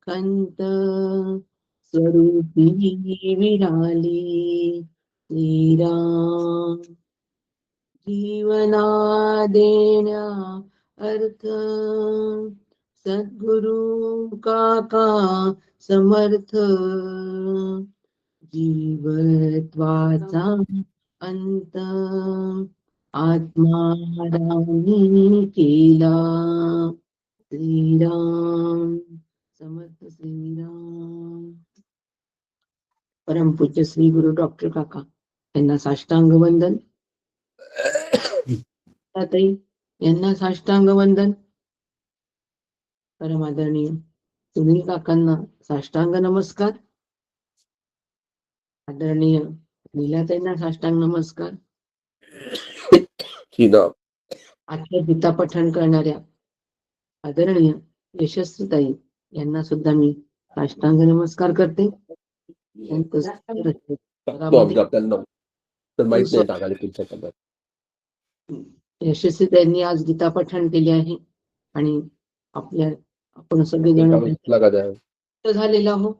कंत स्वरूपी विराली श्रीराम जीवना देण्या अर्थ सद्गुरु काका समर्थ जीवत्वाचा अंत आत्मारामी केला. श्रीराम समर्थ श्रीराम. परमपूज्य श्री गुरु डॉक्टर काका यांना साष्टांग वंदन. ताई यांना साष्टांग वंदन. परमादरणीय सुनील काकांना साष्टांग नमस्कार. आदरणीय लीलाताईंना साष्टांग नमस्कार. आजच्या गीता पठण करणाऱ्या आदरणीय यशस्वीताई यांना सुद्धा मी साष्टांग नमस्कार करते. यशस्वीताईंनी आज गीता पठण केले आहे आणि आपण सगळेजण झालेला आहो.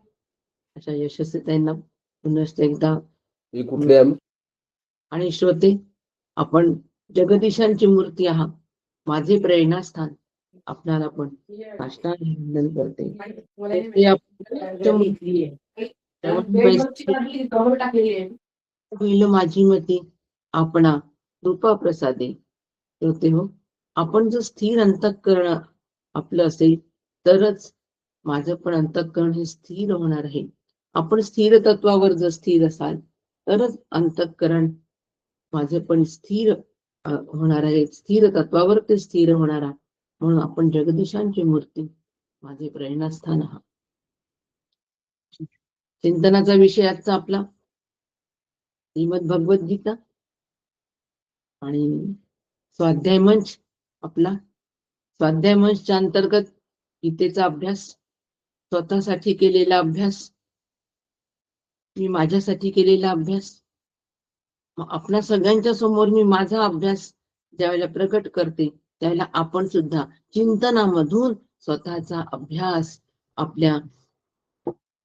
अशा यशस्वीताईंना पुन्हा एकदा आणि श्रोते, आपण जगदीशांची मूर्ती आहात. माझे प्रेरणास्थान आपल्याला पण साष्टांग वंदन करते. होईल माझी मती आपणा कृपा प्रसादे. होते हो, आपण जर स्थिर अंतःकरण आपलं असेल तरच माझं पण अंतःकरण हे स्थिर होणार आहे. आपण स्थिर तत्वावर जर स्थिर असाल तरच अंतःकरण माझं पण स्थिर होणार आहे. स्थिर तत्वावर ते स्थिर होणार आहे. म्हणून आपण जगदीशांची मूर्ती माझे प्रेरणास्थान आहात. चिंतनाचा विषय आजचा आपला श्रीमद भगवद्गीता आणि स्वाध्याय मंच. आपला स्वाध्याय मंचच्या अंतर्गत गीतेचा अभ्यास, स्वतःसाठी केलेला अभ्यास, मी माझ्यासाठी केलेला अभ्यास. आपल्या सगळ्यांच्या समोर मी माझा अभ्यास ज्यावेळेला प्रकट करते त्यावेळेला आपण सुद्धा चिंतनामधून स्वतःचा अभ्यास आपल्या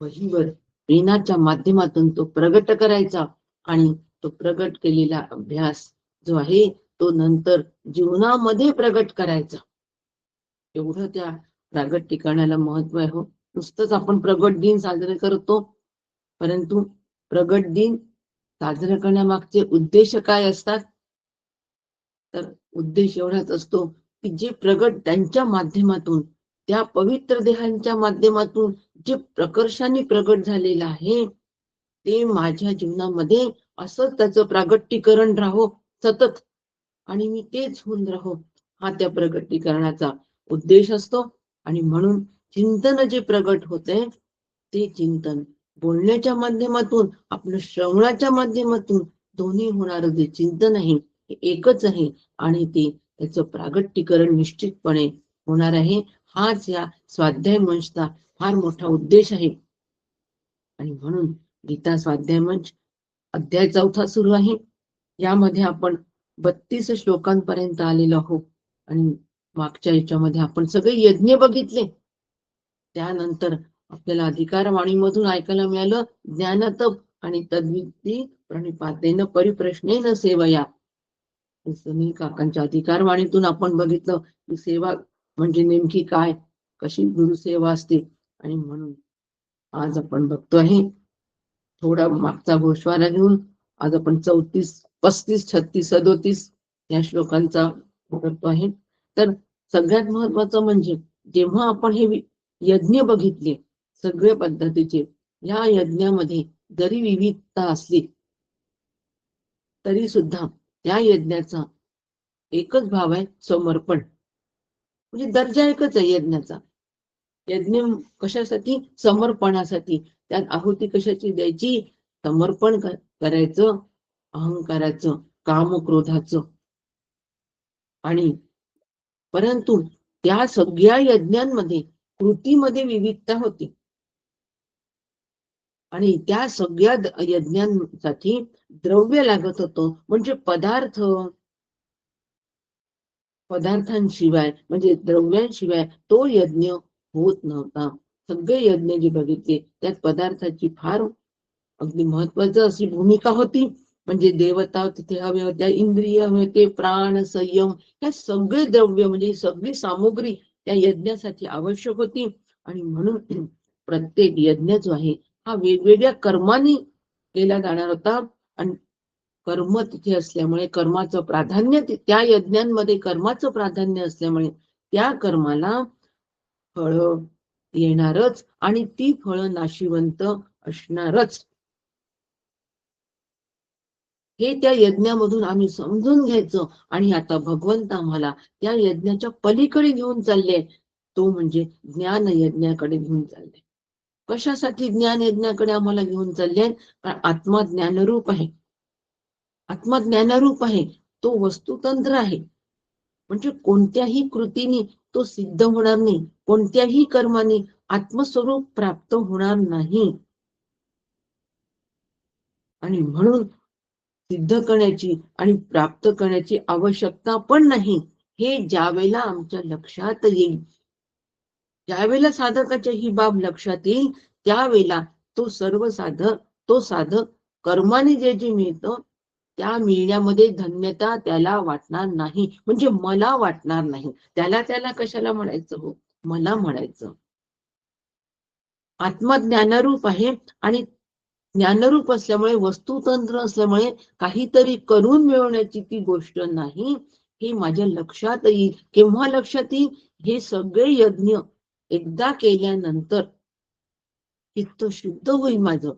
वहीवर पेनाच्या माध्यमातून तो प्रगट करायचा आणि तो प्रगट केलेला अभ्यास जो आहे तो नंतर जीवनामध्ये प्रगट करायचा. एवढं त्या प्रागट्यीकरणाला महत्व आहे हो. नुसतंच आपण प्रगट दिन साजरे करतो, परंतु प्रगट दिन साजरा करण्यामागचे उद्देश काय असतात? तर उद्देश एवढाच असतो की जे प्रगट त्यांच्या माध्यमातून, त्या पवित्र देहांच्या माध्यमातून जे प्रकर्षाने प्रगट झालेलं आहे ते माझ्या जीवनामध्ये असं त्याचं प्रागट्यीकरण राहो सतत, आणि मी तेच होऊन राहो, हा त्या प्रगटीकरणाचा उद्देश असतो. आणि म्हणून चिंतन जे प्रगट होते ते चिंतन बोलण्याच्या माध्यमातून, आपलं श्रवणाच्या माध्यमातून दोन्ही होणारं जे चिंतन आहे हे एकच आहे आणि ते त्याचं प्रागट्यीकरण निश्चितपणे होणार आहे. हाच या स्वाध्याय मंचचा फार मोठा उद्देश आहे. आणि म्हणून गीता स्वाध्याय मंच अध्याय 4 सुरू आहे. यामध्ये आपण 32 श्लोकांपर्यंत आलेलो आहोत आणि मागच्या याच्यामध्ये आपण सगळे यज्ञ बघितले. त्यानंतर आपल्याला अधिकारवाणीमधून ऐकायला मिळालं ज्ञानतप आणि तद्विती प्रणिपातेन परिप्रश्नेन सेवया. सुनील काकांच्या अधिकारवाणीतून आपण बघितलं की सेवा म्हणजे नेमकी काय, कशी गुरुसेवा असते. आणि म्हणून आज आपण बघतो आहे थोडा मागचा गोषवारा घेऊन आज आपण 34, 35, 36, 37 या श्लोकांचा करतो आहे. तर सगळ्यात महत्वाचं म्हणजे जेव्हा आपण हे यज्ञ बघितले सगळ्या पद्धतीचे, या यज्ञामध्ये जरी विविधता असली तरी सुद्धा त्या यज्ञाचा एकच भाव आहे, समर्पण. म्हणजे दर्जा एकच आहे यज्ञाचा. यज्ञ कशासाठी? समर्पणासाठी. त्यात आहुती कशाची द्यायची? समर्पण करायचं, अहंकाराचं, काम क्रोधाचं. आणि परंतु त्या सगळ्या यज्ञांमध्ये कृतीमध्ये विविधता होती आणि त्या सगळ्या यज्ञांसाठी द्रव्य लागत होतं. म्हणजे पदार्थांशिवाय म्हणजे द्रव्यांशिवाय तो यज्ञ होत नव्हता. सगळे यज्ञ जे बघितले त्यात पदार्थाची फार अगदी महत्वाचं अशी भूमिका होती. म्हणजे देवता तिथे हवे होत्या, इंद्रिय हवे होते, प्राण, संयम, हे सगळे द्रव्य म्हणजे सगळी सामुग्री त्या यज्ञासाठी आवश्यक होती. आणि म्हणून प्रत्येक यज्ञ जो आहे हा वेगवेगळ्या कर्माने केला जाणार होता. आणि कर्म तिथे असल्यामुळे कर्माचं प्राधान्य, त्या यज्ञांमध्ये कर्माचं प्राधान्य असल्यामुळे त्या कर्माला फळ येणारच आणि ती फळं नाशिवंत असणारच. हे त्या यज्ञामधून आम्ही समजून घ्यायचं. आणि आता भगवंत आम्हाला त्या यज्ञाच्या पलीकडे घेऊन चालले, तो म्हणजे ज्ञान यज्ञाकडे घेऊन चालले. कशासाठी ज्ञान यज्ञाकडे आम्हाला घेऊन चालले? कारण आत्मा ज्ञानरूप आहे. आत्मा ज्ञानरूप आहे, तो वस्तुतंत्र आहे. म्हणजे कोणत्याही कृतीने तो सिद्ध होणार नाही, कोणत्याही कर्माने आत्मस्वरूप प्राप्त होणार नाही. आणि म्हणून सिद्ध करण्याची आणि प्राप्त करण्याची आवश्यकता पण नाही. हे ज्या वेळेला आमच्या लक्षात येईल, ज्यावेळेला साधकाच्या ही बाब लक्षात येईल, त्यावेळेला तो सर्व साधक कर्माने जे जे मिळतं त्या मिळण्यामध्ये धन्यता त्याला वाटणार नाही. म्हणजे मला वाटणार नाही. त्याला कशाला म्हणायचं हो? मला म्हणायचं. आत्मा ज्ञानरूप आहे आणि ज्ञानरूप असल्यामुळे, वस्तुतंत्र असल्यामुळे काहीतरी करून मिळवण्याची ती गोष्ट नाही. हे माझ्या लक्षात येईल. केव्हा लक्षात येईल? हे सगळे यज्ञ एकदा केल्यानंतर चित्त शुद्ध होईल माझं.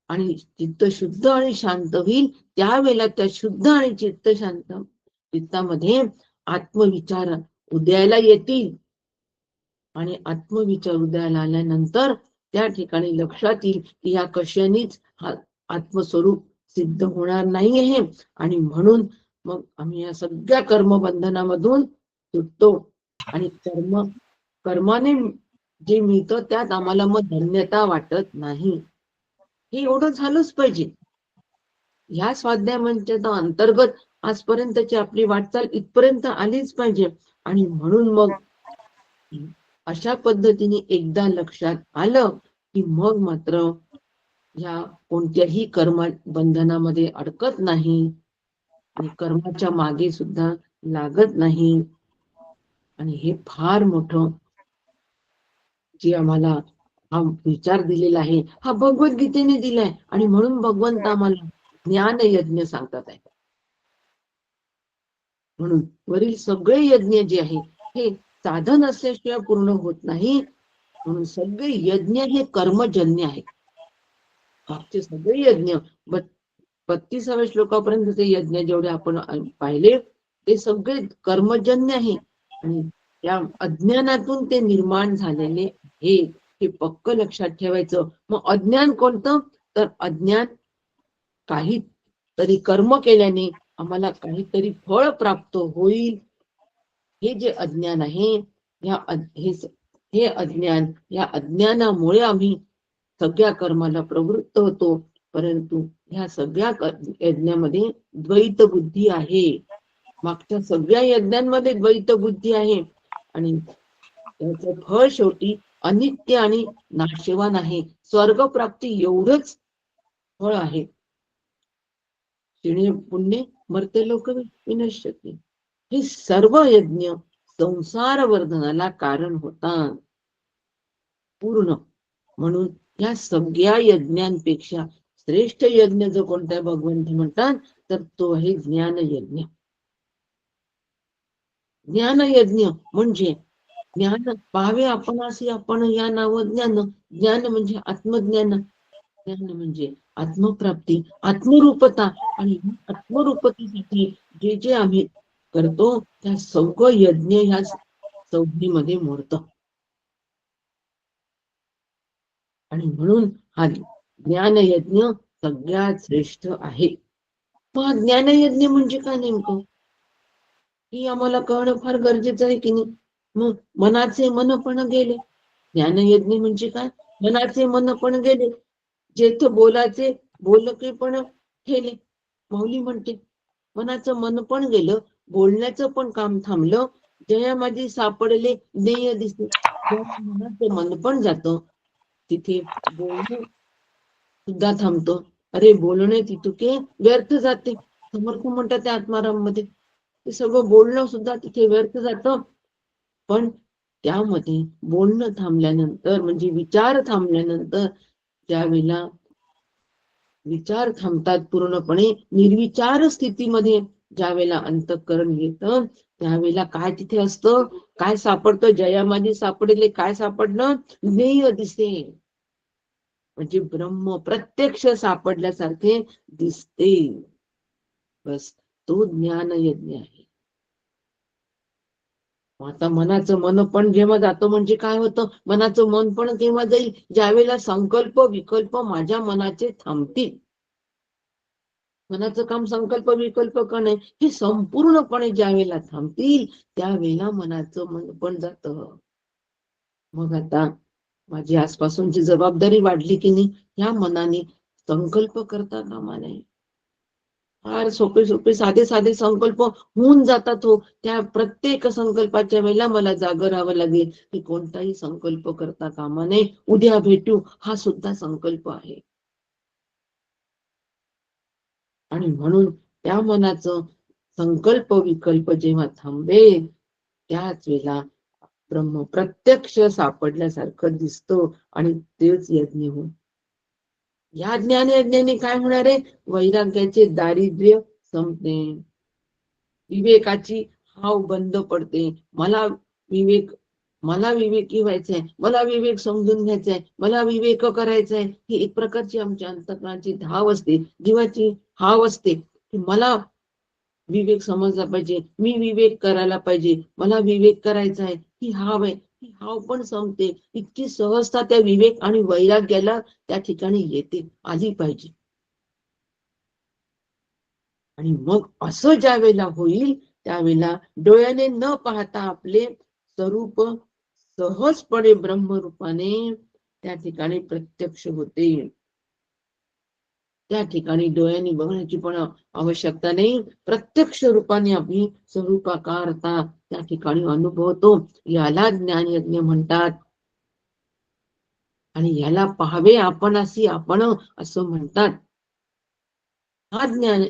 आणि चित्त शुद्ध आणि शांत होईल, त्यावेळेला त्या शुद्ध आणि चित्त शांत चित्तामध्ये आत्मविचार उदयाला येतील. आणि आत्मविचार उदयाला आल्यानंतर त्या ठिकाणी लक्षात येईल की ह्या कशानेच हा आत्मस्वरूप सिद्ध होणार नाही आहे. आणि म्हणून मग आम्ही या सगळ्या कर्मबंधनामधून सुटतो. आणि कर्माने जे मिळतं त्यात आम्हाला मग धन्यता वाटत नाही. हे एवढं झालंच पाहिजे. ह्या स्वाध्याय मंचाच्या अंतर्गत आजपर्यंतची आपली वाटचाल इथपर्यंत आलीच पाहिजे. आणि म्हणून मग अशा पद्धतीने एकदा लक्षात आलं की मग मात्र या कोणत्याही कर्म बंधनामध्ये अडकत नाही आणि कर्माच्या मागे सुद्धा लागत नाही. आणि हे फार मोठं जे आम्हाला हा विचार दिलेला आहे, हा भगवद्गीतेने दिलाय. आणि म्हणून भगवंत आम्हाला ज्ञान यज्ञ सांगतात आहे. म्हणून वरील सगळे यज्ञ जे आहे हे साधन असल्याशिवाय पूर्ण होत नाही. म्हणून सगळे यज्ञ हे कर्मजन्य आहे. मागचे सगळे यज्ञ 32व्या श्लोकापर्यंत ते यज्ञ जेवढे आपण पाहिले ते सगळे कर्मजन्य आहे. आणि त्या अज्ञानातून ते निर्माण झालेले आहे, हे पक्क लक्षात ठेवायचं. मग अज्ञान कोणतं? तर अज्ञान काहीतरी कर्म केल्याने आम्हाला काहीतरी फळ प्राप्त होईल, हे जे अज्ञान आहे, हे अज्ञान, या अज्ञानामुळे आम्ही सगळ्या कर्माला प्रवृत्त होतो. परंतु ह्या सगळ्या यज्ञामध्ये द्वैत बुद्धी आहे. मागच्या सगळ्या यज्ञांमध्ये द्वैत बुद्धी आहे. आणि त्याचं फळ शेवटी अनित्य आणि नाशवान आहे. स्वर्गप्राप्ती एवढंच फळ आहे. पुण्य मर्त्य लोक विनश्यती. हे सर्व यज्ञ संसार वर्धनाला कारण होतात पूर्ण. म्हणून या सगळ्या यज्ञांपेक्षा श्रेष्ठ यज्ञ जो कोणता भगवंत म्हणतात तर तो आहे ज्ञान यज्ञ. ज्ञान यज्ञ म्हणजे ज्ञान पाहावे आपण असे, आपण या नाव ज्ञान. ज्ञान म्हणजे आत्मज्ञान, ज्ञान म्हणजे आत्मप्राप्ती, आत्मरूपता. आणि आत्मरूपतेसाठी जे जे आम्ही करतो त्या सगळं यज्ञ ह्या संज्ञेमध्ये मोडतं. आणि म्हणून हा ज्ञान यज्ञ सगळ्यात श्रेष्ठ आहे. मग ज्ञान यज्ञ म्हणजे काय नेमकं, ही आम्हाला कळणं फार गरजेचं आहे की नाही. मग मनाचे मन पण गेले. ज्ञान यज्ञ म्हणजे काय? मनाचे मन पण गेले, जेथे बोलाचे बोलके पण केले. माऊली म्हणते मनाचं मन पण गेलं, बोलण्याचं पण काम थांबलं. जया माझी सापडले ज्ञेय दिसले. मनाचं मन पण जातं तिथे, बोलणं सुद्धा थांबतो. अरे बोलणे तितुके व्यर्थ जाते, समर्थ म्हणतात त्या आत्माराम मध्ये. ते सगळं बोलणं सुद्धा तिथे व्यर्थ जातं. पण त्यामध्ये बोलणं थांबल्यानंतर म्हणजे विचार थांबल्यानंतर, ज्यावेळेला विचार थांबतात पूर्णपणे, निर्विचार स्थितीमध्ये ज्यावेळेला अंतःकरण येतं, त्यावेळेला काय तिथे असतं, काय सापडतं, जयामध्ये सापडले काय सापडलं, ज्ञेय दिसे. म्हणजे ब्रह्म प्रत्यक्ष सापडल्यासारखे दिसते. बस तो ज्ञान यज्ञ आहे. आता मनाचं मन पण जेव्हा जातं म्हणजे काय होतं, मनाचं मन पण केव्हा जाईल, ज्यावेळेला संकल्प विकल्प माझ्या मनाचे थांबतील. मनाचं काम संकल्प विकल्प करणं हे संपूर्णपणे ज्यावेळेला थांबतील, त्यावेळेला मनाचं मन पण जात. मग आता माझी आसपासूनची जबाबदारी वाढली की नाही, या मनाने संकल्प करता कामा नये. फार सोपे सोपे साधे साधे संकल्प होऊन जातात हो. त्या प्रत्येक संकल्पाच्या वेळेला मला जागं राहावं लागेल की कोणताही संकल्प करता कामा नये. उद्या भेटू हा सुद्धा संकल्प आहे. आणि म्हणून त्या मनाचं संकल्प विकल्प जेव्हा थांबेल, त्याच वेळेला ब्रह्म प्रत्यक्ष सापडल्यासारखं दिसतो आणि तेच यज्ञ होईल. या ज्ञान यज्ञाने काय होणार आहे, वैराग्याचे दारिद्र्य संपते, विवेकाची हाव बंद पडते. मला विवेकी व्हायचंय, मला विवेक समजून घ्यायचंय, मला विवेक करायचंय, ही एक प्रकारची आमच्या अंतःकरणाची धाव असते, जीवाची हाव असते की मला विवेक समजला पाहिजे, मी विवेक करायला पाहिजे, मला विवेक करायचा आहे, ही हाव आहे. ही हाव पण संपते. इतकी सहजता त्या विवेक आणि वैराग्याला त्या ठिकाणी येते, आली पाहिजे. आणि मग असं ज्या वेळेला होईल, त्यावेळेला डोळ्याने न पाहता आपले स्वरूप सहजपणे ब्रह्मरूपाने त्या ठिकाणी प्रत्यक्ष होते. त्या ठिकाणी डोळ्यांनी बघण्याची पण आवश्यकता नाही, प्रत्यक्ष रूपाने आम्ही स्वरूपाकारता त्या ठिकाणी अनुभवतो. याला ज्ञान यज्ञ म्हणतात. आणि याला पाहावे आपण अशी आपण असं म्हणतात. हा ज्ञान,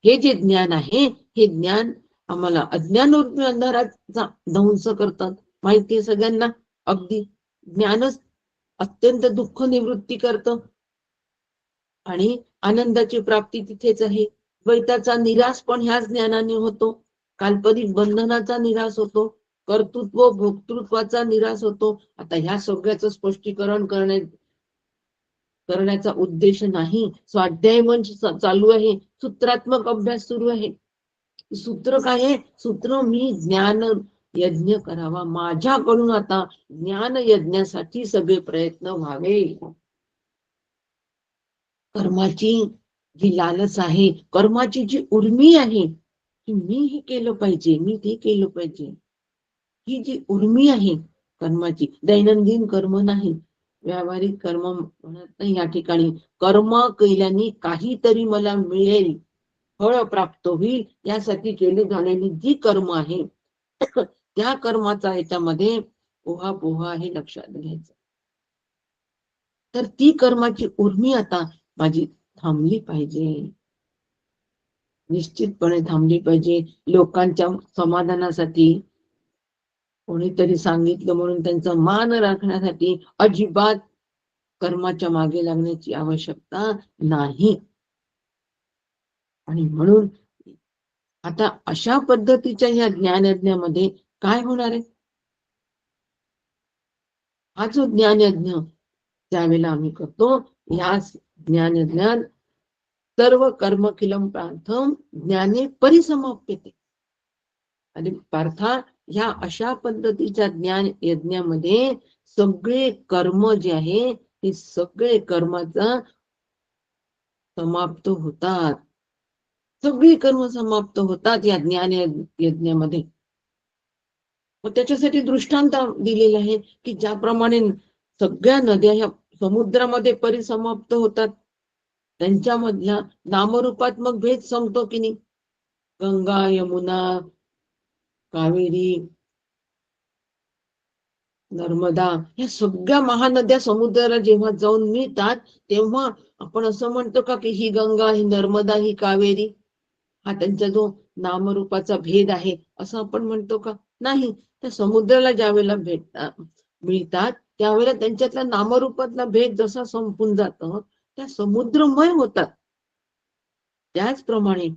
हे जे ज्ञान आहे, हे ज्ञान आम्हाला अज्ञान रूपी अंधाराचा ध्वंस करतात. माहितीये सगळ्यांना. अगदी ज्ञानच अत्यंत दुःख निवृत्ती करतं आणि आनंदाची प्राप्ती तिथेच आहे. द्वैताचा निराश पण ह्याच ज्ञानाने होतो. काल्पनिक बंधनाचा निराश होतो. कर्तृत्व भोक्तृत्वाचा निराश होतो. आता ह्या सगळ्याचं स्पष्टीकरण करण्याचा उद्देश नाही. स्वाध्याय मंच चालू आहे, सूत्रात्मक अभ्यास सुरू आहे. सूत्र काय आहे? सूत्र मी ज्ञान यज्ञ करावा, माझ्याकडून आता ज्ञान यज्ञासाठी सगळे प्रयत्न व्हावे. कर्माची जी लालच आहे, कर्माची जी उर्मी आहे की मी हे केलं पाहिजे, मी ते केलं पाहिजे, ही जी उर्मी आहे कर्माची, दैनंदिन कर्म नाही, व्यावहारिक कर्म म्हणत नाही या ठिकाणी. कर्म केल्याने काहीतरी मला मिळेल, फळ प्राप्त होईल, यासाठी केली जाणारी जी कर्म आहे त्या कर्माचा याच्यामध्ये पोहा हे लक्षात घ्यायचं. तर ती कर्माची उर्मी आता माझी थांबली पाहिजे, निश्चितपणे थांबली पाहिजे. लोकांच्या समाधानासाठी, कोणीतरी सांगितलं म्हणून त्यांचा मान राखण्यासाठी अजिबात कर्माच्या मागे लागण्याची आवश्यकता नाही. आणि म्हणून आता अशा पद्धतीच्या या ज्ञानयज्ञामध्ये काय होणार आहे, हा जो ज्ञानयज्ञ त्यावेळेला आम्ही करतो, या ज्ञानयज्ञात सर्व कर्मखिलम प्रार्थम ज्ञाने परिसमाप्यते. आणि पार्था, ह्या अशा पद्धतीच्या ज्ञान यज्ञामध्ये सगळे कर्म जे आहे, ते सगळे कर्माचा समाप्त होतात. सगळी कर्म समाप्त होतात या ज्ञान यज्ञामध्ये. मग त्याच्यासाठी दृष्टांत दिलेले आहे की ज्याप्रमाणे सगळ्या नद्या ह्या समुद्रामध्ये परिसमाप्त होतात, त्यांच्यामधला नामरूपात्मक भेद संपतो की नाही. गंगा, यमुना, कावेरी, नर्मदा, या सगळ्या महानद्या समुद्राला जेव्हा जाऊन मिळतात तेव्हा आपण असं म्हणतो का की ही गंगा, ही नर्मदा, ही कावेरी, हा त्यांचा जो नामरूपाचा भेद आहे असं आपण म्हणतो का? नाही. त्या समुद्राला ज्या वेळेला मिळतात त्यावेळेला त्यांच्यातला नामरूपातला भेद जसा संपून जातो त्या समुद्रमय होतात. त्याचप्रमाणे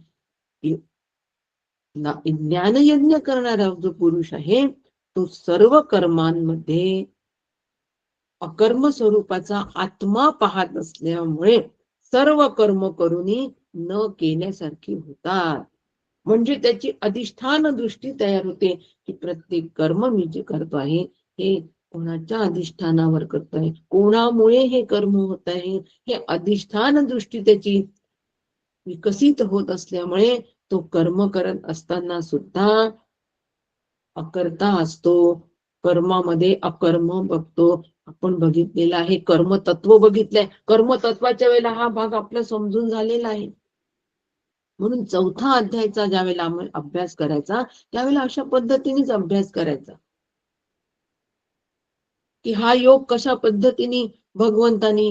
ज्ञानयज्ञ करणारा जो पुरुष आहे तो सर्व कर्मांमध्ये अकर्म स्वरूपाचा आत्मा पाहत असल्यामुळे सर्व कर्म करूनही न केल्यासारखी होतात. म्हणजे त्याची अधिष्ठान दृष्टी तयार होते की प्रत्येक कर्म मी जे करतो आहे हे कोणाच्या अधिष्ठानावर करतोय, कोणामुळे हे कर्म होत आहे, हे अधिष्ठान दृष्टी त्याची विकसित होत असल्यामुळे तो कर्म करत असताना सुद्धा अकर्ता असतो. कर्मामध्ये अकर्म बघतो. आपण बघितलेलं आहे, कर्मतत्व बघितलंय. कर्मतत्वाच्या वेळेला हा भाग आपला समजून झालेला आहे. म्हणून चौथा अध्यायचा ज्या वेळेला अभ्यास करायचा त्यावेळेला अशा पद्धतीनेच अभ्यास करायचा की हा योग कशा पद्धतीने भगवंतानी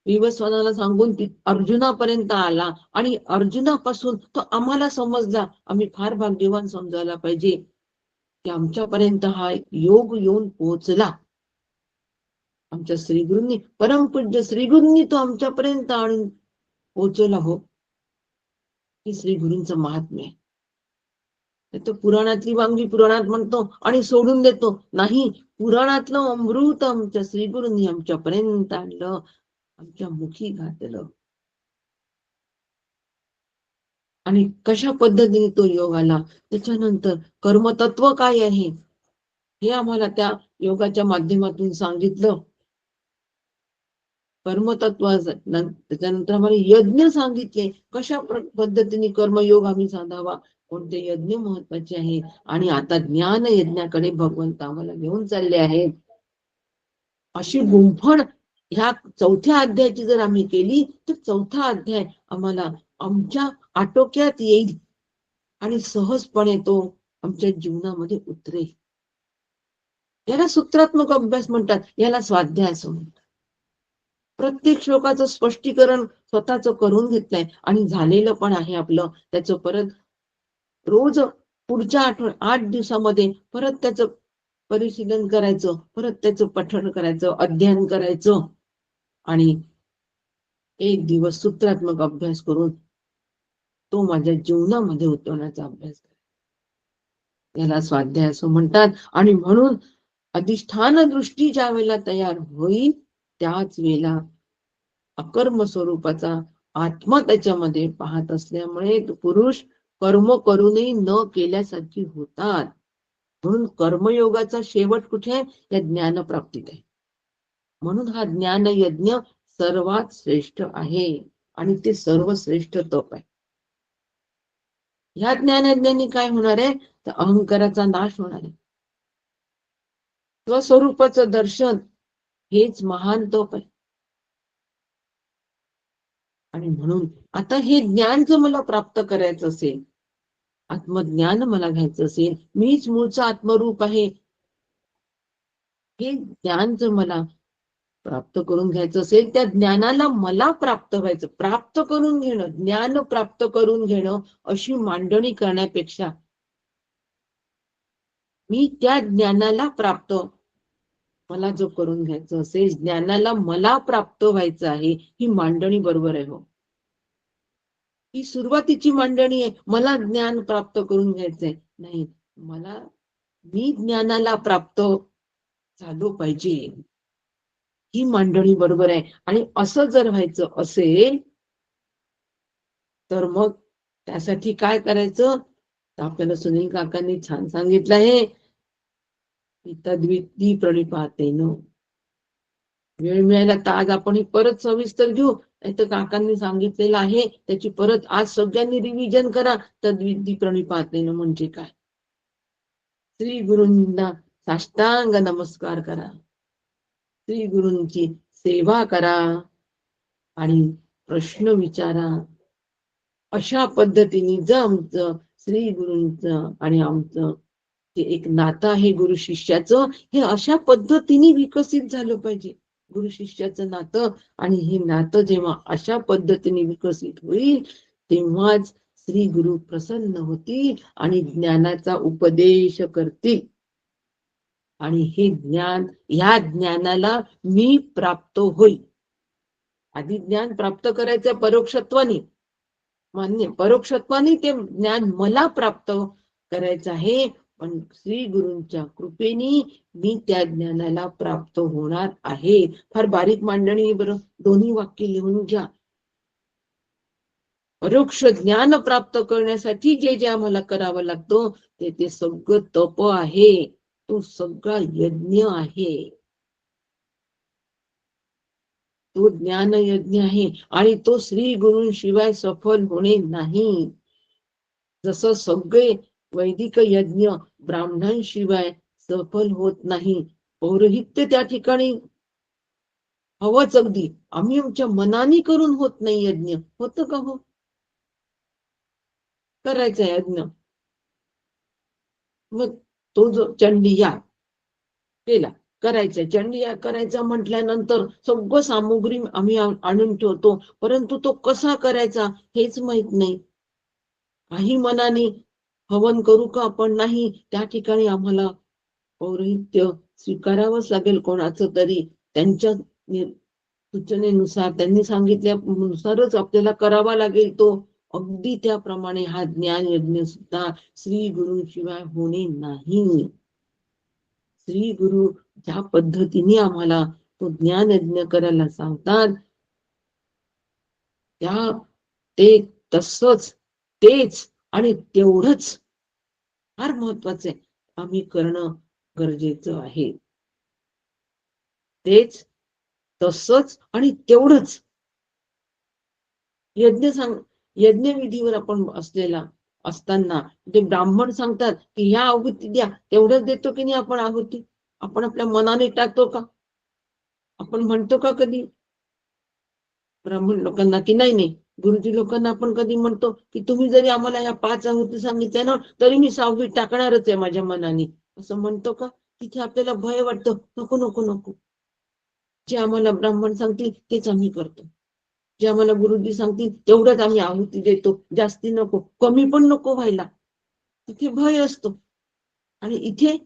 विवस्वानाला सांगून अर्जुनापर्यंत आला आणि अर्जुनापासून तो आम्हाला समजला. आम्ही फार भाग्यवान समजायला पाहिजे की आमच्यापर्यंत हा योग येऊन पोहोचला. आमच्या श्रीगुरूंनी, परमपूज्य श्रीगुरूंनी तो आमच्यापर्यंत आणून पोहोचवला. हो, ही श्रीगुरूंचं महात्म्य आहे. तो पुराणातली वांगी पुराणात म्हणतो आणि सोडून देतो. नाही, पुराणातलं अमृत आमच्या श्रीगुरूंनी आमच्यापर्यंत आणलं, आमच्या मुखी घातलं. आणि कशा पद्धतीने तो योग आला, त्याच्यानंतर कर्मतत्व काय आहे हे आम्हाला त्या योगाच्या माध्यमातून सांगितलं. कर्मतत्व त्याच्यानंतर आम्हाला यज्ञ सांगितले, कशा पद्धतीने कर्मयोग आम्ही साधावा, कोणते यज्ञ महत्वाचे आहे. आणि आता ज्ञान यज्ञाकडे भगवंत आम्हाला घेऊन चालले आहेत. अशी गुंफण ह्या चौथ्या अध्यायाची जर आम्ही केली तर चौथा अध्याय आम्हाला आमच्या आटोक्यात येईल आणि सहजपणे तो आमच्या जीवनामध्ये उतरेल. याला सूत्रात्मक अभ्यास म्हणतात, याला स्वाध्याय असं म्हणतात. प्रत्येक श्लोकाचं स्पष्टीकरण स्वतःच करून घेतलंय आणि झालेलं पण आहे आपलं. त्याचं परत रोज पुढच्या 8 दिवसामध्ये परत त्याचं परिशीलन करायचं, परत त्याचं पठण करायचं, अध्ययन करायचं आणि एक दिवस सूत्रात्मक अभ्यास करून तो माझ्या जीवनामध्ये उतरवण्याचा अभ्यास करायचा. याला स्वाध्याय असं म्हणतात. आणि म्हणून अधिष्ठान दृष्टी ज्या वेळेला तयार होईल त्याच वेळेला अकर्म स्वरूपाचा आत्मा त्याच्यामध्ये पाहत असल्यामुळे पुरुष कर्म करूनही न केल्यासारखी होतात. म्हणून कर्मयोगाचा शेवट कुठे आहे? या ज्ञानप्राप्तीत आहे. म्हणून हा ज्ञान यज्ञ सर्वात श्रेष्ठ आहे आणि ते सर्वश्रेष्ठ तप आहे. ह्या ज्ञानयज्ञाने काय होणार आहे तर अहंकाराचा नाश होणार आहे. स्वस्वरूपाचं दर्शन हेच महान तप आहे. आणि म्हणून आता हे ज्ञान जर मला प्राप्त करायचं असेल, आत्मज्ञान मला घ्यायचं असेल, मीच मूळचा आत्मरूप आहे, हे ज्ञान जर मला प्राप्त करून घ्यायचं असेल, त्या ज्ञानाला मला प्राप्त व्हायचं, प्राप्त करून घेणं, ज्ञान प्राप्त करून घेणं अशी मांडणी करण्यापेक्षा मी त्या ज्ञानाला प्राप्त मला जो करून घ्यायचं असेल, ज्ञानाला मला प्राप्त व्हायचं आहे, ही मांडणी बरोबर आहे. हो, ही सुरुवातीची मांडणी आहे. मला ज्ञान प्राप्त करून घ्यायचंय, नाही, मला मी ज्ञानाला प्राप्त झालो पाहिजे, ही मांडणी बरोबर आहे. आणि असं जर व्हायचं असेल तर मग त्यासाठी काय करायचं आपल्याला सुनील काकांनी छान सांगितलं आहे. तद्विती प्रणिपातेन. वेळ मिळाला तर आज आपण परत सविस्तर घेऊ. तर काकांनी सांगितलेलं आहे त्याची परत आज सगळ्यांनी रिव्हिजन करा. तद्विती प्रणिपातेन म्हणजे काय? श्री गुरूंना साष्टांग नमस्कार करा, श्री गुरूंची सेवा करा आणि प्रश्न विचारा. अशा पद्धतीने जर आमचं श्री गुरूंचं आणि आमचं ते एक नातं आहे गुरु शिष्याचं, हे अशा पद्धतीने विकसित झालं पाहिजे गुरु शिष्याचं नातं. आणि हे नातं जेव्हा अशा पद्धतीने विकसित होईल तेव्हाच श्री गुरु प्रसन्न होतील आणि ज्ञानाचा उपदेश करतील. आणि हे ज्ञान, या ज्ञानाला मी प्राप्त होईल. आधी ज्ञान प्राप्त करायचं परोक्षत्वाने, मान्य, परोक्षत्वाने ते ज्ञान मला प्राप्त करायचं आहे. पण श्री गुरूंच्या कृपेने मी त्या ज्ञानाला प्राप्त होणार आहे. फार बारीक मांडणी बरं, दोन्ही वाक्य लिहून घ्या. परोक्ष ज्ञान प्राप्त करण्यासाठी जे जे आम्हाला करावं लागतं ते सगळं तप आहे, तो सगळा यज्ञ आहे, तो ज्ञान यज्ञ आहे. आणि तो श्री गुरूंशिवाय सफल होणे नाही. जसं सगळे वैदिक यज्ञ ब्राह्मणांशिवाय सफल होत नाही. पौरोहित्य त्या ठिकाणी हवंच अगदी. आम्ही आमच्या मनाने करून होत नाही यज्ञ. होतं का हो? करायचा यज्ञ. मग तो जो चंडी याग केला, करायचा चंडी याग करायचा म्हटल्यानंतर सगळं सामुग्री आम्ही आणून ठेवतो, परंतु तो कसा करायचा हेच माहित नाही. काही मनाने हवन करू का आपण? नाही. त्या ठिकाणी आम्हाला पौरोहित्य स्वीकारावंच लागेल कोणाचं तरी. त्यांच्या सूचनेनुसार, त्यांनी सांगितल्यानुसारच आपल्याला करावा लागेल तो. अगदी त्याप्रमाणे हा ज्ञान यज्ञ सुद्धा श्री गुरूंशिवाय होणे नाही. श्री गुरु ज्या पद्धतीने आम्हाला तो ज्ञान यज्ञ करायला सांगतात त्या ते तसंच, तेच आणि तेवढंच फार महत्वाचं आहे आम्ही करणं गरजेचं आहे. तेच, तसंच आणि तेवढंच. यज्ञ विधीवर आपण असताना ते ब्राह्मण सांगतात की ह्या आहुती द्या, तेवढंच देतो की नाही आपण आहुती? आपण आपल्या मनाने टाकतो का? आपण म्हणतो का कधी ब्राह्मण लोकांना की नाही नाही, गुरुजी लोकांना आपण कधी म्हणतो की तुम्ही जरी आम्हाला या 5 आहुती सांगितल्या ना तरी मी 6वी टाकणारच आहे माझ्या मनाने, असं म्हणतो का? तिथे आपल्याला भय वाटतं, नको नको नको. जे आम्हाला ब्राह्मण सांगतील तेच आम्ही करतो. जे आम्हाला गुरुजी सांगतील तेवढंच आम्ही आहुती देतो, जास्ती नको, कमी पण नको व्हायला. तिथे भय असतो. आणि इथे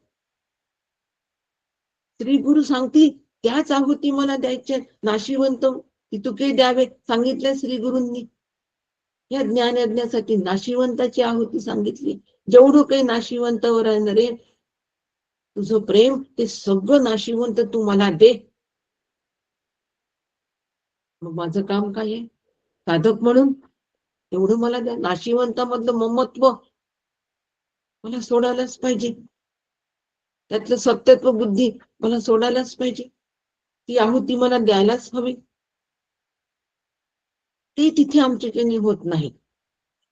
श्री गुरु सांगतील त्याच आहुती मला द्यायच्या, नाशिवंत तुके द्यावे सांगितले श्री गुरूंनी. या ज्ञान यज्ञासाठी नाशिवंताची आहुती सांगितली. जेवढं काही नाशिवंतावर आहे रे तुझं प्रेम, ते सगळं नाशिवंत तू मला दे. मग माझं काम काय आहे? साधक म्हणून एवढं मला द्या. नाशिवंतामधलं ममत्व मला सोडायलाच पाहिजे. त्यातलं सत्यत्व बुद्धी मला सोडायलाच पाहिजे. ती आहुती मला द्यायलाच हवी. ते तिथे आमच्याकडे होत नाही.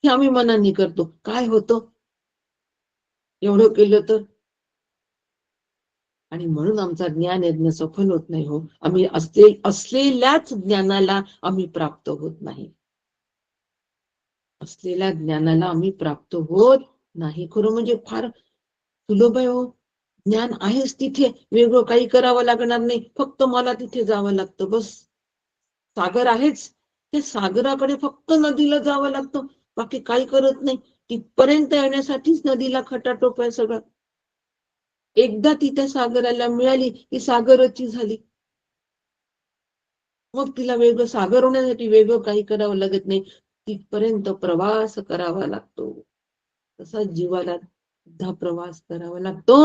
हे आम्ही मनाने करतो. काय होतं एवढं केलं तर? आणि म्हणून आमचा ज्ञान यज्ञ सफल होत नाही हो. आम्ही असलेल्याच ज्ञानाला आम्ही प्राप्त होत नाही. असलेल्या ज्ञानाला आम्ही प्राप्त होत नाही. खरं म्हणजे फार सुलभ आहे हो. ज्ञान आहेच तिथे, वेगळं काही करावं लागणार नाही, फक्त मला तिथे जावं लागतं बस. सागर आहेच, त्या सागराकडे फक्त नदीला जावं लागतं, बाकी काही करत नाही. तिथपर्यंत येण्यासाठीच नदीला खटाटोप आहे सगळं. एकदा ती त्या सागराला मिळाली की सागरची झाली. मग तिला वेगळं सागर होण्यासाठी वेगळं काही करावं लागत नाही. तिथपर्यंत प्रवास करावा लागतो. तसा जीवाला सुद्धा प्रवास करावा लागतो.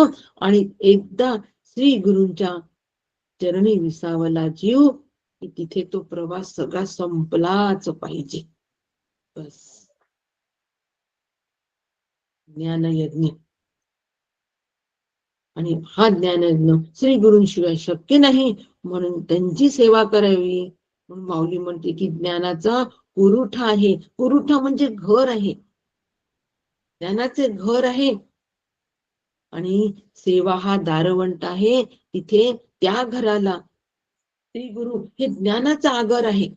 आणि एकदा श्री गुरूंच्या चरणी विसावला जीव की तिथे तो प्रवास सगळा संपलाच पाहिजे. बस. ज्ञान यज्ञ. आणि हा ज्ञान यज्ञ श्री गुरूंशिवाय शक्य नाही, म्हणून त्यांची सेवा करावी. म्हणून माऊली म्हणते की ज्ञानाचा पुरुठा आहे. पुरुठा म्हणजे घर आहे, ज्ञानाचे घर आहे. आणि सेवा हा दारवंट आहे. तिथे त्या घराला श्री गुरु हे ज्ञानाचा आगर आहे.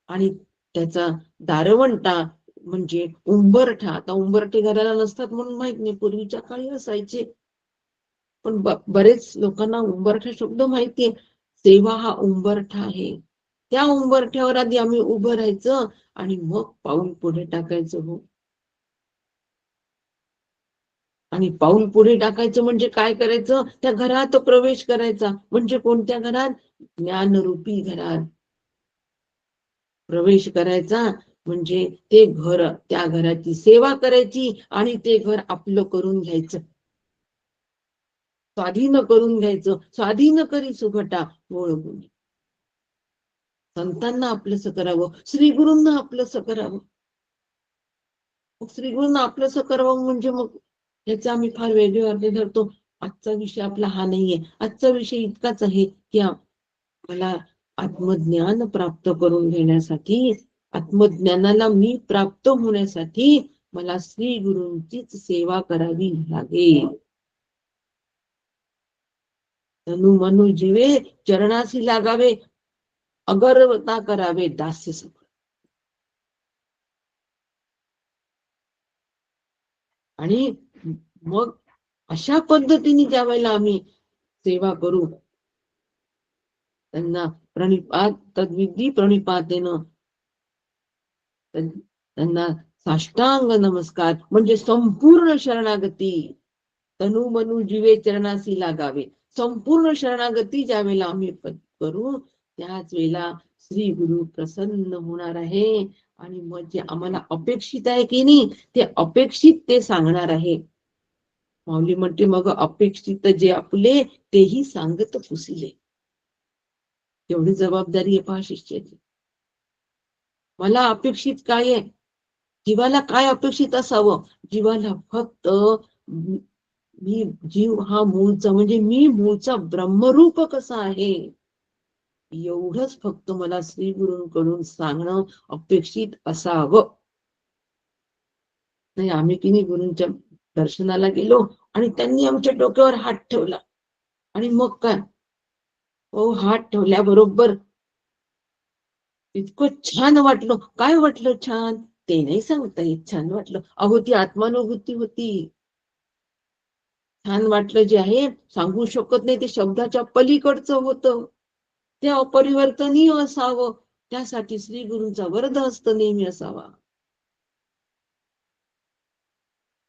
आणि त्याचा दारवंटा म्हणजे उंबरठा. आता उंबरठे घराला नसतात म्हणून माहित नाही, पूर्वीच्या काळी असायचे, पण बरेच लोकांना उंबरठा शब्द माहितीये. सेवा हा उंबरठा आहे. त्या उंबरठ्यावर आधी आम्ही उभं राहायचं आणि मग पाऊल पुढे टाकायचं. हो, आणि पाऊल पुढे टाकायचं म्हणजे काय करायचं? त्या घरात प्रवेश करायचा. म्हणजे कोणत्या घरात? ज्ञानरूपी घरात प्रवेश करायचा. म्हणजे ते घर, त्या घराची सेवा करायची आणि ते घर आपलं करून घ्यायचं, स्वाधीन करून घ्यायचं. स्वाधीन करी सुभटा मूळ गुणी. संतांना आपलंसं करावं, श्री गुरूंना आपलंसं करावं. मग श्री गुरूंना आपलंसं करावं म्हणजे मग याचा आम्ही फार वेगळे अर्थ धरतो. आजचा विषय आपला हा नाहीये. आजचा विषय इतकाच आहे की मला आत्मज्ञान प्राप्त करून घेण्यासाठी, आत्मज्ञानाला मी प्राप्त होण्यासाठी मला श्री गुरूंचीच सेवा करावी लागेल. तनु मनु जीवे चरणासी लागावे, अगरवता करावे दास्य सफळ. आणि मग अशा पद्धतीने ज्या वेळेला आम्ही सेवा करू, त्यांना प्रणिपात तद्विधी प्रणिपातेन, त्यांना साष्टांग नमस्कार म्हणजे संपूर्ण शरणागती. तनु मनु जीवे चरणासी लागावे, संपूर्ण शरणागती ज्या वेळेला आम्ही करू, त्याच वेळेला श्री गुरु प्रसन्न होणार आहे. आणि मग जे आम्हाला अपेक्षित आहे की नाही, ते अपेक्षित ते सांगणार आहे. माऊली म्हणते, मग अपेक्षित जे आपले तेही सांगत पुसिले. एवढी जबाबदारी आहे पहा शिष्याची. मला अपेक्षित काय आहे? जीवाला काय अपेक्षित असावं? जीवाला फक्त मी जीव हा मूळचा, म्हणजे मी मूळचा ब्रह्मरूप कसा आहे, एवढंच फक्त मला श्री गुरूंकडून सांगणं अपेक्षित असावं. नाही, आम्ही की नाही गुरूंच्या दर्शनाला गेलो आणि त्यांनी आमच्या डोक्यावर हात ठेवला आणि मग काय, हो, हात ठेवल्याबरोबर इतकं छान वाटलं. काय वाटलं छान ते नाही सांगता येत. छान वाटलं, अहो ती आत्मानुभूती होती. छान वाटलं जे आहे सांगू शकत नाही, ते शब्दाच्या पलीकडचं होतं. ते अपरिवर्तनीय असावं, त्यासाठी श्री गुरूंचा वरदहस्त नेहमी असावा.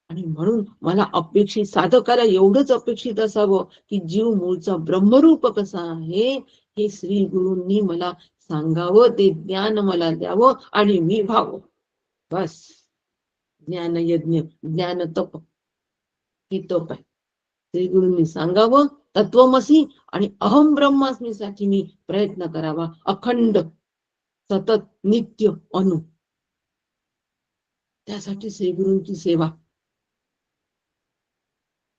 आणि म्हणून मला अपेक्षित, साधकाला एवढंच अपेक्षित असावं की जीव मूळचा ब्रह्मरूप कसा आहे हे श्री गुरूंनी मला सांगावं, ते ज्ञान मला द्यावं आणि मी व्हावं. बस. ज्ञान यज्ञ, ज्ञान तप, ही तप आहे. श्री गुरूंनी सांगावं तत्वमसी आणि अहम ब्रह्मास्मी साठी मी प्रयत्न करावा, अखंड, सतत, नित्य, अनु. त्यासाठी श्री गुरूंची सेवा,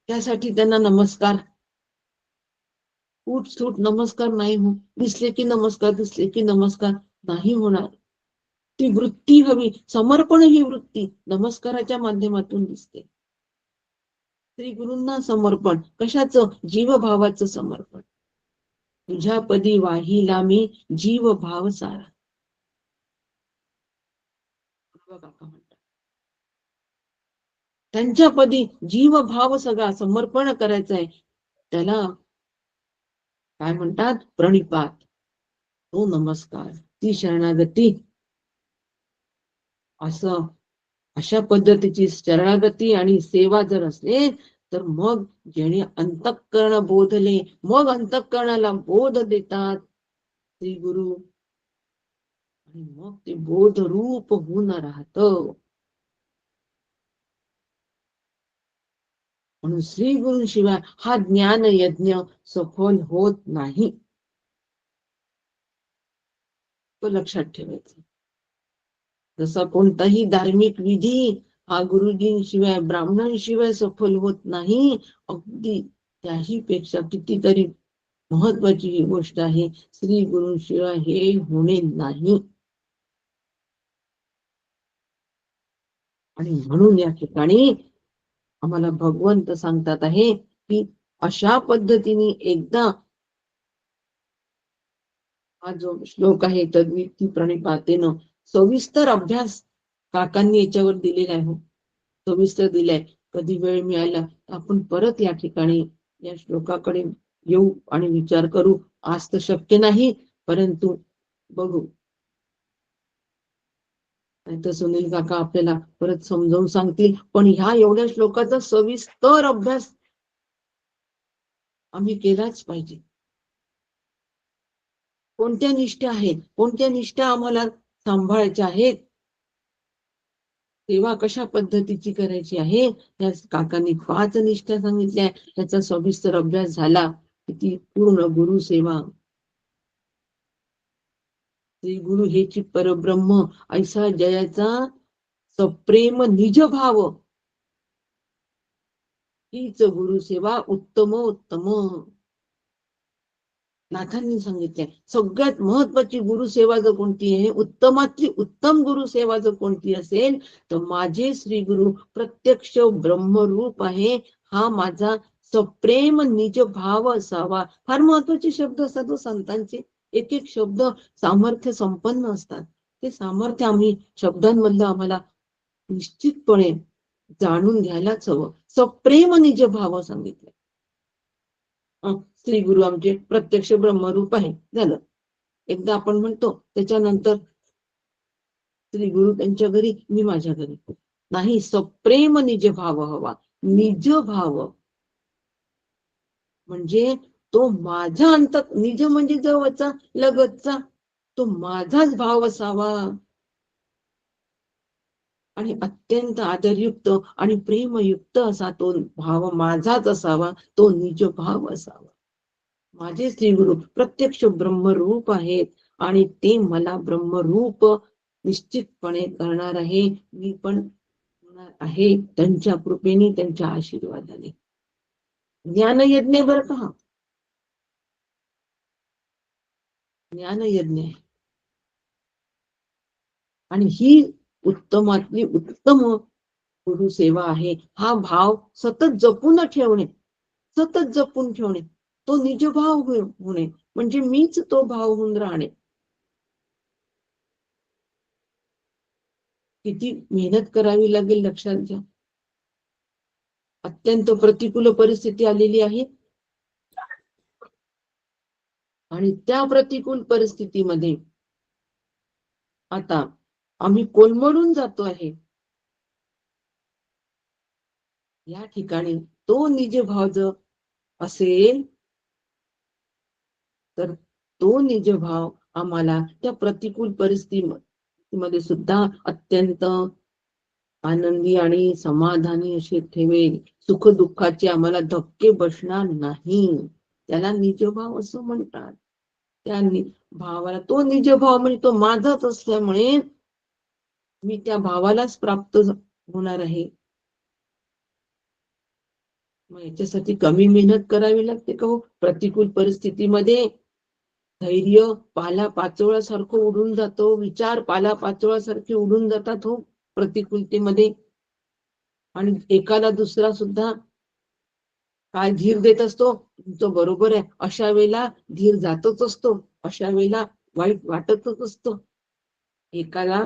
त्यासाठी त्यांना नमस्कार. उठ सूट नमस्कार नाही हो, दिसले की नमस्कार, दिसले की नमस्कार नाही होणार. ती वृत्ती हवी, समर्पण ही वृत्ती नमस्काराच्या माध्यमातून दिसते. श्री गुरूंना समर्पण कशाचं? जीवभावाचं समर्पण. तुझ्या पदी वाहिला मी जीव भाव सारा. काका म्हणतात, त्यांच्या पदी जीव भाव सगळा समर्पण करायचा आहे. त्याला काय म्हणतात? प्रणिपात, तो नमस्कार, ती शरणागती. असं अशा पद्धतीची शरणागती आणि सेवा जर असेल तर मग जेणे अंतःकरण बोधले, मग अंतःकरणाला बोध देतात श्री गुरु, आणि मग ते बोध रूप होऊन राहत. म्हणून श्री गुरु शिवाय हा ज्ञान यज्ञ सफल होत नाही, तो लक्षात ठेवायचं. जसा कोणताही धार्मिक विधी हा गुरुजींशिवाय, ब्राह्मणांशिवाय सफल होत नाही, अगदी त्याही पेक्षा कितीतरी महत्वाची ही गोष्ट आहे, श्री गुरुशिवाय हे होणे नाही. आणि म्हणून या ठिकाणी आम्हाला भगवंत सांगतात आहे की अशा पद्धतीने एकदा हा जो श्लोक आहे तद्विती प्रणिपातेन, सविस्तर अभ्यास काकांनी याच्यावर दिलेला आहे, सविस्तर दिलाय. कधी वेळ मिळाला तर आपण परत या ठिकाणी या श्लोकाकडे येऊ आणि विचार करू. आज तर शक्य नाही, परंतु बघू. नाहीतर सुनील काका आपल्याला परत समजावून सांगतील. पण ह्या एवढ्या श्लोकाचा सविस्तर अभ्यास आम्ही केलाच पाहिजे. कोणत्या निष्ठा आहेत, कोणत्या निष्ठा आम्हाला सांभाळायच्या आहेत, सेवा कशा पद्धतीची करायची आहे. या काकांनी 5 निष्ठा सांगितल्या, त्याचा सविस्तर अभ्यास झाला. किती पूर्ण गुरु सेवा. श्री गुरु हेची परब्रह्म ऐसा जयाचा सप्रेम निज भाव, हीच गुरु सेवा उत्तम उत्तम. नाथांनी सांगितलंय सगळ्यात महत्वाची गुरुसेवा जर कोणती आहे, उत्तमातली उत्तम गुरुसेवा जर कोणती असेल तर माझे श्री गुरु प्रत्यक्ष ब्रह्मरूप आहे, हा माझा सप्रेम निज भाव असावा. फार महत्वाचे शब्द असतात संतांचे. एक एक शब्द सामर्थ्य संपन्न असतात. ते सामर्थ्य आम्ही शब्दांमधलं आम्हाला निश्चितपणे जाणून घ्यायलाच हवं. सप्रेम निज भाव सांगितलं. श्री गुरु आमचे प्रत्यक्ष ब्रह्मरूप आहे, झालं. एकदा आपण म्हणतो, त्याच्यानंतर श्री गुरु त्यांच्या घरी, मी माझ्या घरी. नाही, सप्रेम निज भाव हवा. निज भाव म्हणजे तो माझ्या अंतक, निज म्हणजे जवळचा, लगतचा, तो माझाच भाव असावा आणि अत्यंत आदरयुक्त आणि प्रेमयुक्त असा तो भाव माझाच असावा, तो निज भाव असावा. माझे श्री गुरु प्रत्यक्ष ब्रह्मरूप आहेत आणि ते मला ब्रह्मरूप निश्चितपणे करणार आहे. मी पण आहे त्यांच्या कृपेने, त्यांच्या आशीर्वादाने. ज्ञान यज्ञ बरं का, ज्ञान यज्ञ आहे. आणि ही उत्तमातली उत्तम गुरुसेवा आहे. हा भाव सतत जपून ठेवणे, सतत जपून ठेवणे, तो निजभाव होणे, म्हणजे मीच तो भाव होऊन राहणे. किती मेहनत करावी लागेल लक्षात घ्या. अत्यंत प्रतिकूल परिस्थिती आलेली आहे आणि त्या प्रतिकूल परिस्थितीमध्ये आता आम्ही कोलमडून जातो आहे. या ठिकाणी तो निजभाव जर असेल तर तो निजभाव आम्हाला त्या प्रतिकूल परिस्थितीमध्ये सुद्धा अत्यंत आनंदी आणि समाधानी असे ठेवेल. सुख दुःखाचे आम्हाला धक्के बसणार नाही. त्याला निजभाव असं म्हणतात. त्या भावाला, तो निजभाव म्हणजे तो माझाच असल्यामुळे मी त्या भावालाच प्राप्त होणार आहे. मग याच्यासाठी कमी मेहनत करावी लागते का हो? प्रतिकूल परिस्थितीमध्ये धैर्य पाला पाचोळ्यासारखं उडून जातो, विचार पाला पाचोळ्यासारखे उडून जातात हो प्रतिकूलतेमध्ये. आणि एकाला दुसरा सुद्धा काय धीर देत असतो, तुमचं बरोबर आहे, अशा वेळेला धीर जातच असतो, अशा वेळेला वाईट वाटतच असतो. एकाला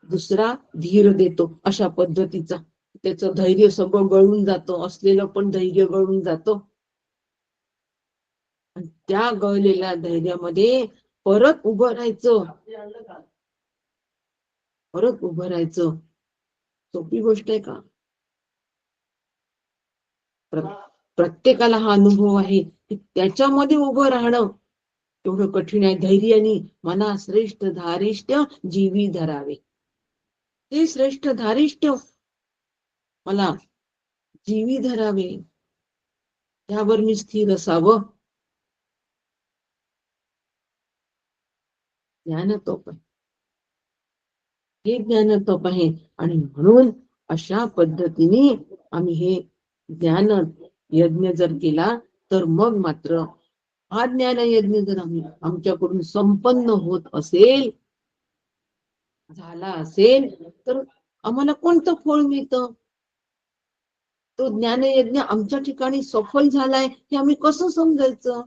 दुसरा धीर देतो अशा पद्धतीचा, त्याचं धैर्य सगळं गळून जातं, असलेलं पण धैर्य गळून जातं. आणि त्या गळलेल्या धैर्यामध्ये परत उभं राहायचं, परत उभं राहायचं सोपी गोष्ट आहे का? प्रत्येकाला हा अनुभव आहे की त्याच्यामध्ये उभं राहणं एवढं कठीण आहे. धैर्याने मना श्रेष्ठ धारिष्ट जीवी धरावे. ते श्रेष्ठ धारिष्ट मला जीवी धरावे, त्यावर मी स्थिर असावं. ज्ञानतोप, हे ज्ञानतोप आहे. आणि म्हणून अशा पद्धतीने आम्ही हे ज्ञान यज्ञ जर केला तर मग मात्र हा ज्ञान यज्ञ जर आम्ही आमच्याकडून संपन्न होत असेल, झाला असेल, तर आम्हाला कोणतं फळ मिळतं? तो ज्ञानयज्ञ आमच्या ठिकाणी सफल झालाय हे आम्ही कसं समजायचं?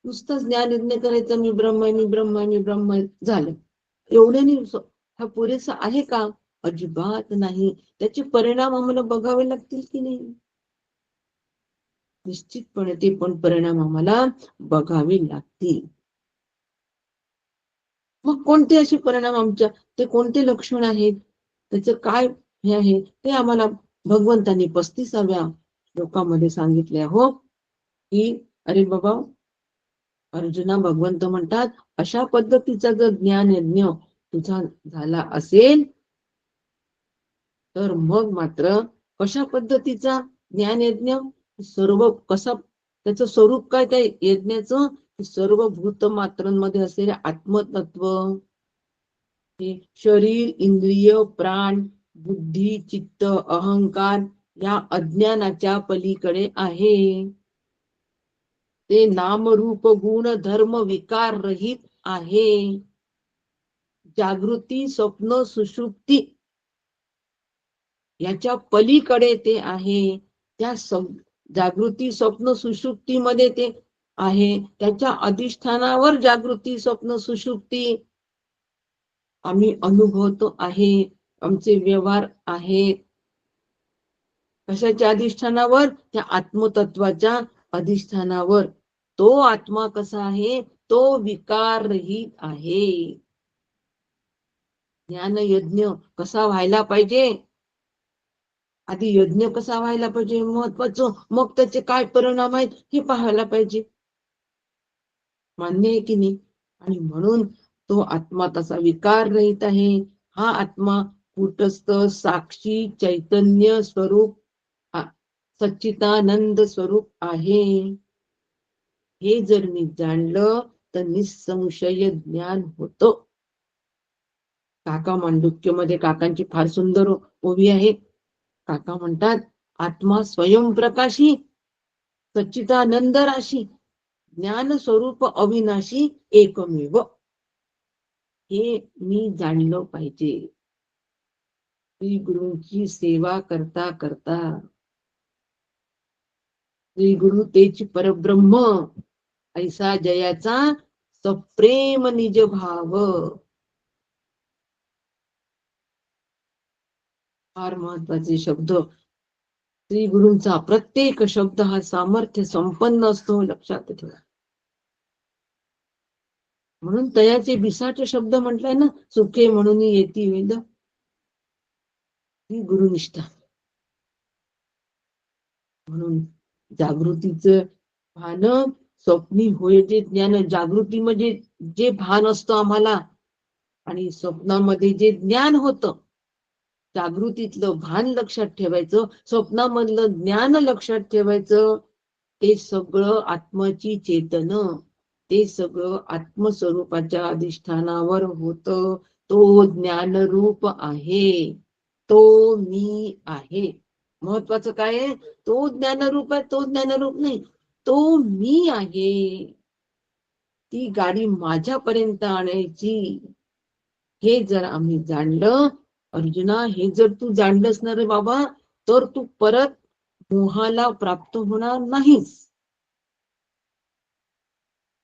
नुसतं ज्ञानयज्ञ करायचं, मी ब्रह्म आहे, मी ब्रह्म आहे, मी ब्रह्म आहे, झालं एवढ्याने हा पुरेसा आहे का? अजिबात नाही. त्याचे परिणाम आम्हाला बघावे लागतील की नाही? निश्चितपणे ते पण परिणाम आम्हाला बघावे लागतील. मग कोणते असे परिणाम आमच्या, ते कोणते लक्षण आहेत, त्याचं काय हे आहे, ते आम्हाला भगवंतांनी 35व्या श्लोकामध्ये सांगितले हो, की अरे बाबा अर्जुना, भगवंत म्हणतात अशा पद्धतीचा जर ज्ञान यज्ञ तुझा झाला असेल तर मग मात्र कशा पद्धतीचा ज्ञान यज्ञ, सर्व कसा, त्याचं स्वरूप काय त्या यज्ञाचं, सर्व भूत मात्रांमध्ये असलेले आत्मतत्व, शरीर, इंद्रिय, प्राण, बुद्धी, चित्त, अहंकार या अज्ञानाच्या पलीकडे आहे. ते नाम रूप गुण धर्म विकार रहित आहे. जागृती, स्वप्न, सुषुप्ती याच्या पलीकडे ते आहे. त्या जागृती, स्वप्न, सुषुप्तीमध्ये ते आहे. त्याच्या अधिष्ठानावर जागृती, स्वप्न, सुषुप्ती आम्ही अनुभवतो आहे. आमचे व्यवहार आहेत. कशाच्या अधिष्ठानावर? त्या आत्मतत्वाच्या अधिष्ठानावर. तो आत्मा कसा आहे? तो विकार रहित आहे. ज्ञान यज्ञ कसा व्हायला पाहिजे? आधी यज्ञ कसा व्हायला पाहिजे महत्वाचं, मग त्याचे काय परिणाम आहेत हे पाहायला पाहिजे. मान्य आहे की नाही? आणि म्हणून तो आत्मा तसा विकार रहित आहे. हा आत्मा कूटस्थ साक्षी चैतन्य स्वरूप, सच्चिदानंद स्वरूप आहे. हे जर मी जाणलं तर निसंशय ज्ञान होतं. काका मांडुक्यमध्ये काकांची फार सुंदर ओवी आहे. काका म्हणतात, आत्मा स्वयंप्रकाशी सच्चिदानंद राशी ज्ञान स्वरूप अविनाशी एकमेव. हे मी जाणलं पाहिजे. श्री गुरूंची सेवा करता करता, श्री गुरु तेच परब्रह्म ऐसा जयाचा सप्रेम निज भाव. फार महत्वाचे शब्द. श्री गुरूंचा प्रत्येक शब्द हा सामर्थ्य संपन्न असतो, लक्षात ठेवा. म्हणून तयाचे बिसाचे शब्द म्हटलाय ना, सुखे म्हणून येती वेद. ही गुरुनिष्ठा. म्हणून जागृतीचं भान स्वप्नी होय जे ज्ञान. जागृती म्हणजे जे भान असतं आम्हाला, आणि स्वप्नामध्ये जे ज्ञान होतं. जागृतीतलं भान लक्षात ठेवायचं, स्वप्नामधलं ज्ञान लक्षात ठेवायचं. ते सगळं आत्माची चेतन, ते सगळं आत्मस्वरूपाच्या अधिष्ठानावर होत. तो ज्ञानरूप आहे, तो मी आहे. महत्वाचं काय आहे? तो ज्ञानरूप आहे, तो ज्ञानरूप नाही, तो मी आहे. ती गाडी माझ्यापर्यंत आणायची. हे जर आम्ही जाणलं अर्जुना, हे जर तू जाणलंस ना रे बाबा, तर तू परत मोहाला प्राप्त होणार नाहीस.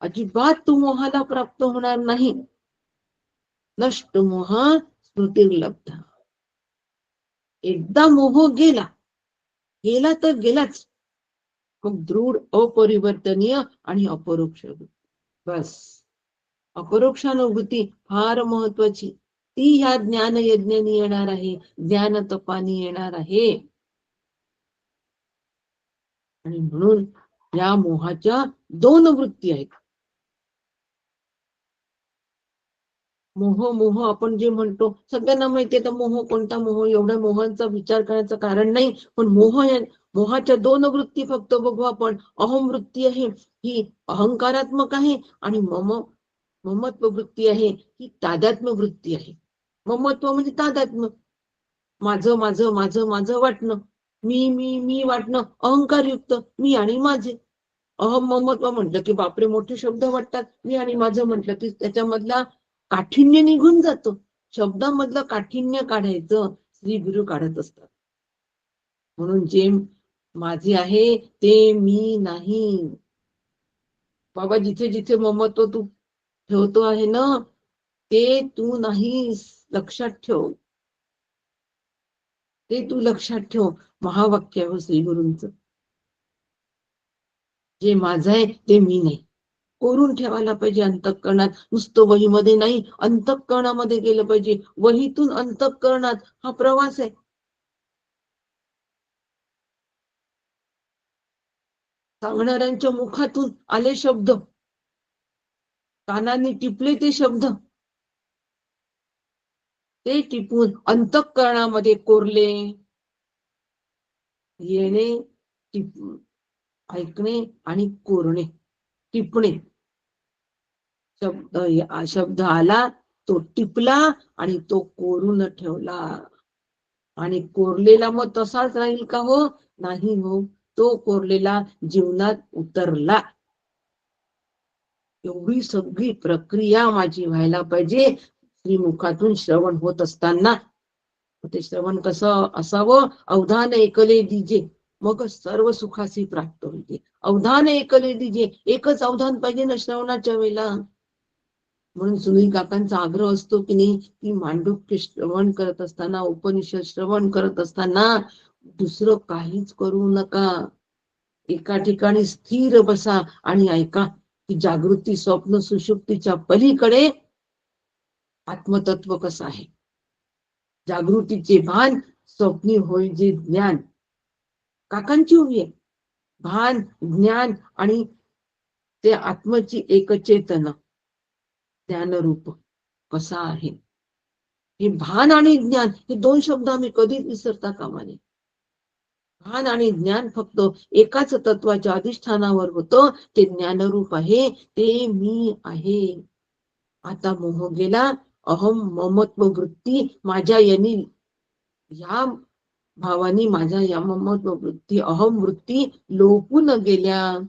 अजिबात तू मोहाला प्राप्त होणार नाही. नष्ट मोह स्मृतिर्लब्ध. एकदा मोह गेला, गेला तर गेलाच. मग दृढ अपरिवर्तनीय आणि अपरोक्ष. बस अपरोक्षानुभूती फार महत्वाची. ती ह्या ज्ञान यज्ञानी येणार आहे, ज्ञान तपानी येणार आहे. आणि म्हणून या मोहाच्या दोन वृत्ती आहेत. मोह मोह आपण जे म्हणतो सगळ्यांना माहितीये, तर मोह कोणता मोह, एवढ्या मोहांचा विचार करण्याचं कारण नाही. पण मोहाच्या दोन वृत्ती फक्त बघू आपण. अहम वृत्ती आहे, ही अहंकारात्मक आहे, आणि ममत्व वृत्ती आहे, ही तादात्म्य वृत्ती आहे. ममत्व म्हणजे तादात्म्य, माझं माझं माझं माझं वाटणं, मी मी मी वाटणं, अहंकारयुक्त, मी आणि माझे. अहम ममत्व म्हटलं की बापरे मोठे शब्द वाटतात. मी आणि माझं म्हटलं की त्याच्यामधला काठिण्य निघून जातो. शब्दामधलं काठिण्य काढायचं श्री गुरु काढत असतात. म्हणून जे माझे आहे ते मी नाही. बाबा जिथे जिथे ममत्व तू ठेवतो आहे ना, ते तू नाही लक्षात ठेव, ते तू लक्षात ठेव. महावाक्य आहे श्री गुरूंच. जे माझं आहे ते मी नाही. कोरून ठेवायला पाहिजे अंतःकरणात. नुसतं वहीमध्ये नाही, अंतःकरणामध्ये गेलं पाहिजे. वहीतून अंतःकरणात हा प्रवास आहे. सांगणाऱ्यांच्या मुखातून आले शब्द, कानाने टिपले ते शब्द, ते टिपून अंतःकरणामध्ये कोरले. येणे, ऐकणे आणि कोरणे, टिपणे. शब्द आला, तो टिपला आणि तो कोरून ठेवला. आणि कोरलेला मग तसाच राहील का हो? नाही हो, तो कोरलेला जीवनात उतरला. एवढी सगळी प्रक्रिया माझी व्हायला पाहिजे श्रीमुखातून श्रवण होत असताना. ते श्रवण कसं असावं? अवधान ऐकले दिजे मग सर्व सुखासी प्राप्त होते. अवधान ऐकले दिजे, एकच अवधान पाहिजे ना श्रवणाच्या वेळेला. म्हणून सुनील काकांचा आग्रह असतो की नाही, की मांडुक्य श्रवण करत असताना, उपनिषद श्रवण करत असताना दुसरं काहीच करू नका. एका ठिकाणी स्थिर बसा आणि ऐका की जागृती, स्वप्न, सुषुप्तीच्या पलीकडे आत्मतत्व कसं आहे. जागृतीचे भान, स्वप्नी होय जे ज्ञान. काकांची उभी आहे. भान, ज्ञान आणि ते आत्मची एकचेतन ज्ञानरूप कसा आहे. हे भान आणि ज्ञान, हे दोन शब्द आम्ही कधीच विसरता कामा नये. भान आणि ज्ञान फक्त एकाच तत्वाच्या अधिष्ठानावर होतं. ते ज्ञानरूप आहे, ते मी आहे. आता मोह गेला, अहम ममत्व वृत्ती माझ्या यांनी, या भावानी माझ्या या ममत्व वृत्ती, अहम वृत्ती लोपून गेल्या.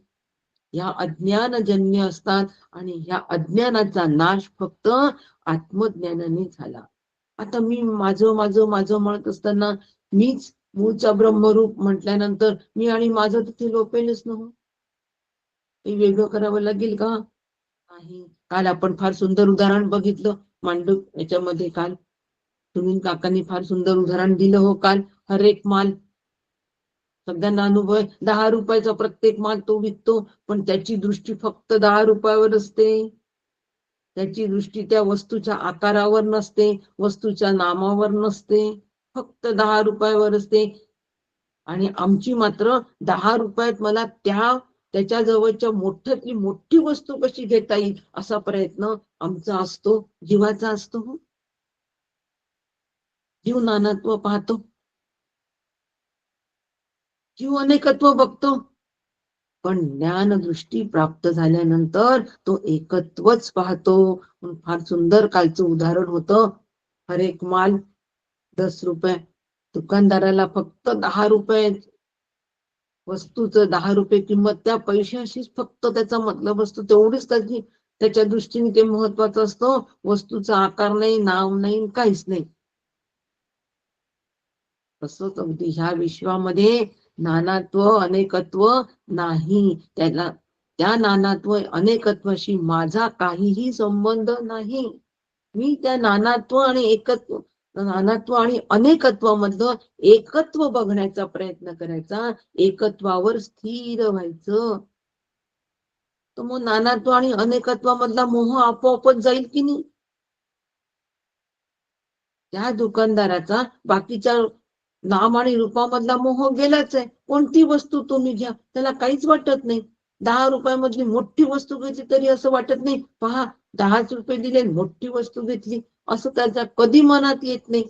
या अज्ञानजन्य असतात आणि ह्या अज्ञानाचा नाश फक्त आत्मज्ञानाने झाला. आता मी माझं माझं माझं म्हणत असताना मीच मूळचा ब्रह्मरूप म्हटल्यानंतर मी आणि माझं तिथे लोपेलच ना. हे वेगळं करावं लागेल का? नाही. काल आपण फार सुंदर उदाहरण बघितलं मांडूक याच्यामध्ये. काल सुनील काकांनी फार सुंदर उदाहरण दिलं हो काल. हर एक माल, सगळ्यांना अनुभव आहे. 10 रुपयाचा प्रत्येक माल तो विकतो, पण त्याची दृष्टी फक्त 10 रुपयावर असते. त्याची दृष्टी त्या वस्तूच्या आकारावर नसते, वस्तूच्या नामावर नसते, फक्त 10 रुपयावर असते. आणि आमची मात्र 10 रुपयात मला त्याच्या जवळच्या मोठ्यातली मोठी वस्तू कशी घेता येईल असा प्रयत्न आमचा असतो, जीवाचा असतो. जीव नानत्व पाहतो, जीव अनेकत्व बघतो. पण ज्ञानदृष्टी प्राप्त झाल्यानंतर तो एकत्वच पाहतो. फार सुंदर कालचं उदाहरण होतं. हर एक माल 10 रुपये, दुकानदाराला फक्त 10 रुपये वस्तूचं, 10 रुपये किंमत, त्या पैशाशीच फक्त त्याचा मतलब असतो. तेवढीच त्याच्या दृष्टीने ते महत्वाचं असतं. वस्तूचा आकार नाही, नाव नाही, काहीच नाही. तसंच अगदी ह्या विश्वामध्ये नानात्व अनेकत्व नाही. त्या नानात्व अनेकत्वाशी माझा काहीही संबंध नाही. मी त्या नानात्व आणि एकत्व, नानात्व आणि अनेकत्वामधलं एकत्व बघण्याचा प्रयत्न करायचा, एकत्वावर स्थिर व्हायचं. तर मग नानात्व आणि अनेकत्वामधला मोह आपोआपच जाईल की नाही. त्या दुकानदाराचा बाकीच्या नाम आणि रूपामधला मोह गेलाच आहे. कोणती वस्तू तुम्ही घ्या, त्याला काहीच वाटत नाही. 10 रुपयामधली मोठी वस्तू घेतली तरी असं वाटत नाही, पहा 10 रुपये दिले, मोठी वस्तू घेतली, असं त्याच्या कधी मनात येत नाही.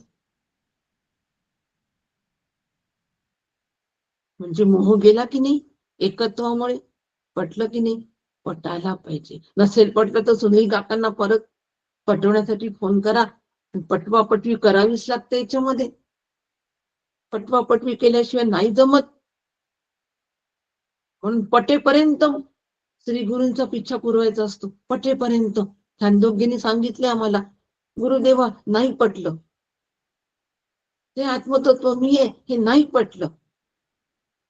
म्हणजे मोह गेला की नाही एकत्वामुळे. पटलं की नाही? पटायला पाहिजे. नसेल पटलं तर सुनील काकांना परत पटवण्यासाठी फोन करा. पटवापटवी करावीच लागते याच्यामध्ये. पटवापटवी केल्याशिवाय नाही जमत. म्हणून पटेपर्यंत श्री गुरूंचा पिच्छा पुरवायचा असतो, पटेपर्यंत. छांदोग्यनी सांगितले आम्हाला, गुरुदेवा नाही पटलं, ते आत्मतत्व मी आहे हे नाही पटलं,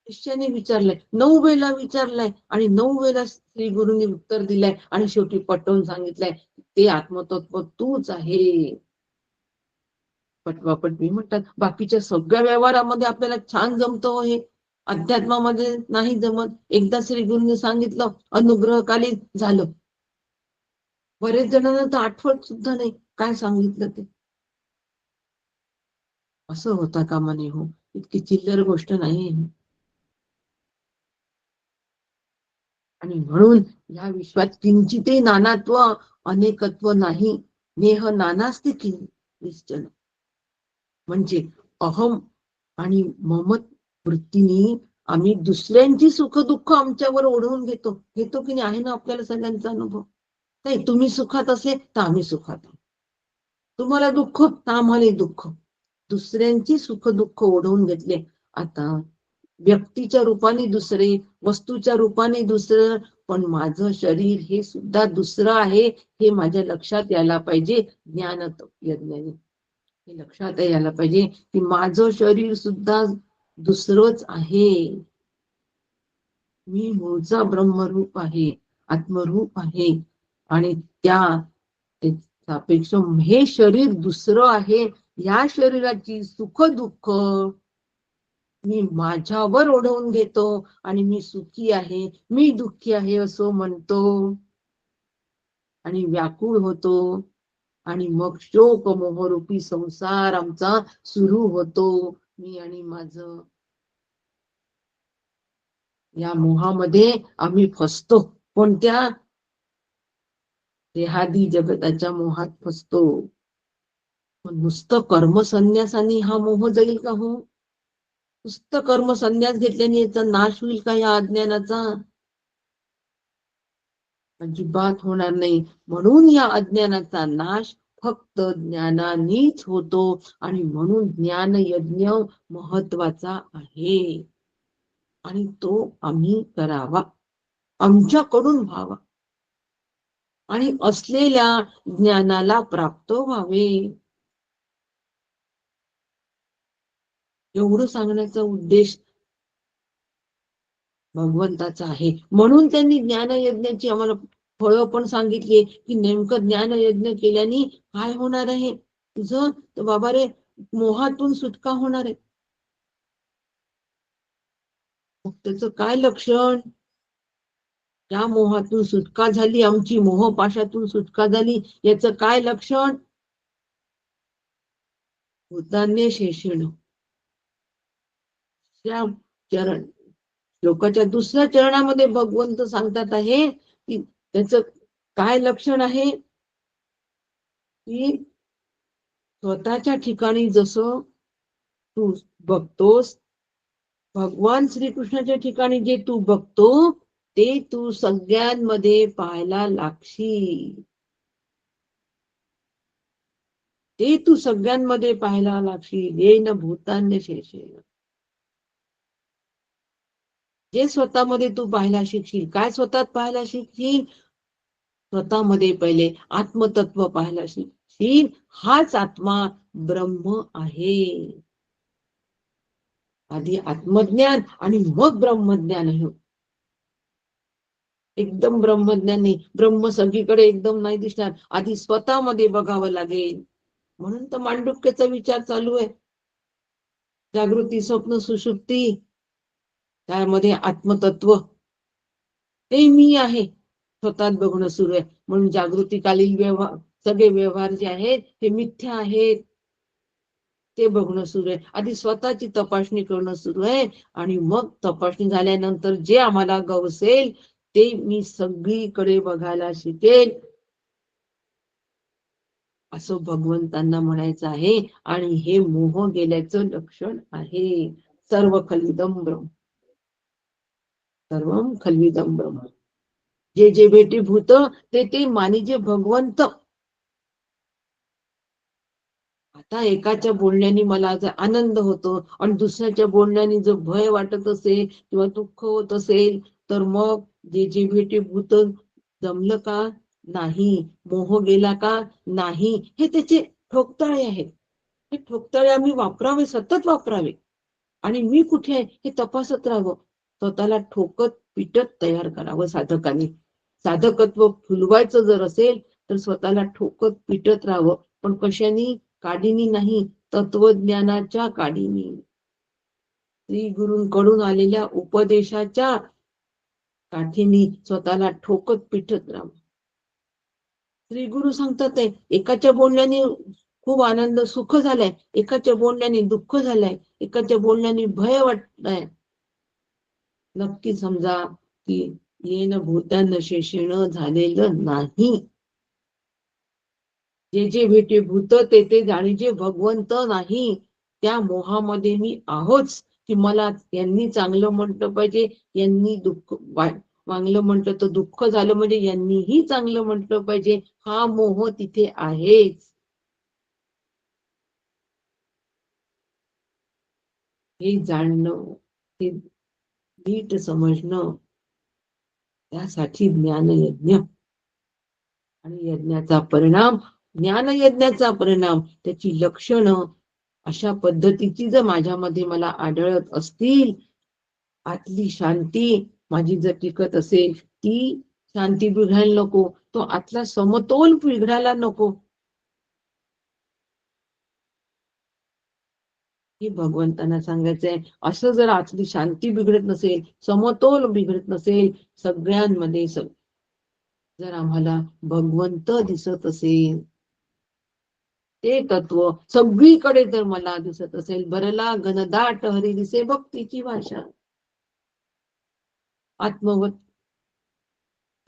शिष्याने विचारलंय, 9 वेळेला विचारलंय आणि 9 वेळेला श्री गुरुंनी उत्तर दिलंय आणि शेवटी पटवून सांगितलंय ते आत्मतत्व तूच आहे. पटवापट मी म्हणतात बाकीच्या सगळ्या व्यवहारामध्ये आपल्याला छान जमतो हे, अध्यात्मामध्ये नाही जमत. एकदा श्री गुरुंनी सांगितलं अनुग्रहकाली झालं. बरेच जणांना तर आठवत सुद्धा नाही काय सांगितलं ते. असं होता कामा नये हो, इतकी चिल्लर गोष्ट नाही. आणि म्हणून या विश्वात किंचितही नानात्व अनेकत्व नाही. नेह नानास्ति निश्चल. म्हणजे अहम आणि ममत वृत्तीने आम्ही दुसऱ्यांची सुख दुःख आमच्यावर ओढवून घेतो. घेतो की नाही, आहे ना आपल्याला सगळ्यांचा अनुभव. नाही, तुम्ही सुखात असेल तर आम्ही सुखात आहोत, तुम्हाला दुःख तर आम्हालाही दुःख. दुसऱ्यांची सुख दुःख ओढवून घेतले. आता व्यक्तीच्या रूपाने दुसरे, वस्तूच्या रूपाने दुसरं, पण माझं शरीर हे सुद्धा दुसरं आहे हे माझ्या लक्षात यायला पाहिजे. ज्ञान यज्ञाने हे लक्षात यायला पाहिजे की माझं शरीर सुद्धा दुसरंच आहे. मी मूळचा ब्रह्मरूप आहे, आत्मरूप आहे. आणि त्या सापेक्ष हे शरीर दुसरं आहे. या शरीराची सुख दुःख मी माझ्यावर ओढवून घेतो आणि मी सुखी आहे, मी दुःखी आहे असं म्हणतो आणि व्याकुळ होतो. आणि मग शोक मोहरूपी संसार आमचा सुरू होतो. मी आणि माझं या मोहामध्ये आम्ही फसतो. कोणत्या? देहादी जगताच्या मोहात फसतो. नुसतं कर्मसन्यासाने हा मोह जाईल का हो? नुसतं कर्मसन्यास घेतल्याने याचा नाश होईल का या अज्ञानाचा? अजिबात होणार नाही. म्हणून या अज्ञानाचा नाश फक्त ज्ञानानेच होतो आणि म्हणून ज्ञान यज्ञ महत्वाचा आहे आणि तो आम्ही करावा, आमच्याकडून व्हावा आणि असलेल्या ज्ञानाला प्राप्त व्हावे. एवढं सांगण्याचा उद्देश भगवंताचा आहे. म्हणून त्यांनी ज्ञानयज्ञाची आम्हाला फळं पण सांगितली की नेमकं ज्ञानयज्ञ केल्याने काय होणार आहे तुझं, तर बाबा रे मोहातून सुटका होणार आहे. मग त्याचं काय लक्षण? त्या मोहातून सुटका झाली, आमची मोहपाशातून सुटका झाली, याचं काय लक्षण? भूतान्य शेषण. त्या चरण श्लोकाच्या दुसऱ्या चरणामध्ये भगवंत सांगतात आहे की त्याच काय लक्षण आहे की स्वतःच्या ठिकाणी जसं तू बघतोस, भगवान श्रीकृष्णाच्या ठिकाणी जे तू बघतो ते तू सगळ्यांमध्ये पाहायला लागशील. ते तू सगळ्यांमध्ये पाहायला लागशील. येन भूतान्य शेषेन. जे स्वतःमध्ये तू पाहायला शिकशील. काय स्वतःत पाहायला शिकशील? स्वतःमध्ये पहिले आत्मतत्व पाहायला शिकशील. हाच आत्मा ब्रह्म आहे. आधी आत्मज्ञान आणि मग ब्रह्मज्ञान आहे. एकदम ब्रह्मज्ञान नाही, ब्रह्म सगळीकडे एकदम नाही दिसणार, आधी स्वतःमध्ये बघावं लागेल. म्हणून तर मांडुक्याचा विचार चालू आहे. जागृती, स्वप्न, सुषुप्ती, त्यामध्ये आत्मतत्व ते मी आहे स्वतःत बघणं सुरू आहे. म्हणून जागृतीकालीन व्यवहार, सगळे व्यवहार जे आहेत ते मिथ्या आहेत ते बघणं सुरू आहे. आधी स्वतःची तपासणी करणं सुरू आहे आणि मग तपासणी झाल्यानंतर जे आम्हाला गवसेल ते मी सगळीकडे बघायला शिकेल असं भगवंतांना म्हणायचं आहे. आणि हे मोह गेल्याचं लक्षण आहे. सर्व खलिदम ब्रह्म, सर्वम खलिदम ब्रह्म. जे जे भेटी भूत ते ते मानिजे भगवंत. आता एकाच्या बोलण्याने मला जर आनंद होतो आणि दुसऱ्याच्या बोलण्याने जर भय वाटत असेल किंवा दुःख होत असेल तर मग जे जे भेटी भूत जमलं का नाही, मोह गेला का नाही, हे त्याचे ठोकताळे आहेत. हे ठोकताळे आम्ही वापरावे, सतत वापरावे. आणि मी कुठे आहे हे तपासत राहावं. स्वतःला ठोकत पिटत तयार करावं साधकांनी. साधकत्व फुलवायचं जर असेल तर स्वतःला ठोकत पिटत राहावं, पण कशानी? काडीनी नाही, तत्वज्ञानाच्या काडीनी, श्री गुरूंकडून आलेल्या उपदेशाच्या काठीनी स्वतःला ठोकत पिटत राहावं. श्री गुरु सांगतात आहे, एकाच्या बोलण्याने खूप आनंद सुख झालाय, एकाच्या बोलण्याने दुःख झालंय, एकाच्या बोलण्याने भय वाटतंय. नक्की समजा की येन भूतान शेषेण झालेलं नाही. जे जे भेटे भूत ते ते जाणीजे भगवंत नाही. त्या मोहामध्ये मी आहोच की मला यांनी चांगलं म्हटलं पाहिजे, यांनी दुःख चांगलं म्हटलं तर दुःख झालं म्हणजे यांनीही चांगलं म्हटलं पाहिजे. हा मोह तिथे आहेच. हे जाणणं, हे नीट समजणं, त्यासाठी ज्ञानयज्ञ. आणि यज्ञाचा परिणाम, ज्ञान यज्ञाचा परिणाम, त्याची लक्षणं अशा पद्धतीची जर माझ्यामध्ये मला आढळत असतील, आतली शांती माझी जर टिकत असेल, ती शांती बिघडायला नको, तो आतला समतोल बिघडायला नको. हे भगवंतांना सांगायचंय. असं जर आतली शांती बिघडत नसेल, समतोल बिघडत नसेल सगळ्यांमध्ये, जर आम्हाला भगवंत दिसत असेल, ते तत्व सगळीकडे जर मला दिसत असेल, भरला घनदाट हरी दिसे भक्तीची भाषा, आत्मवत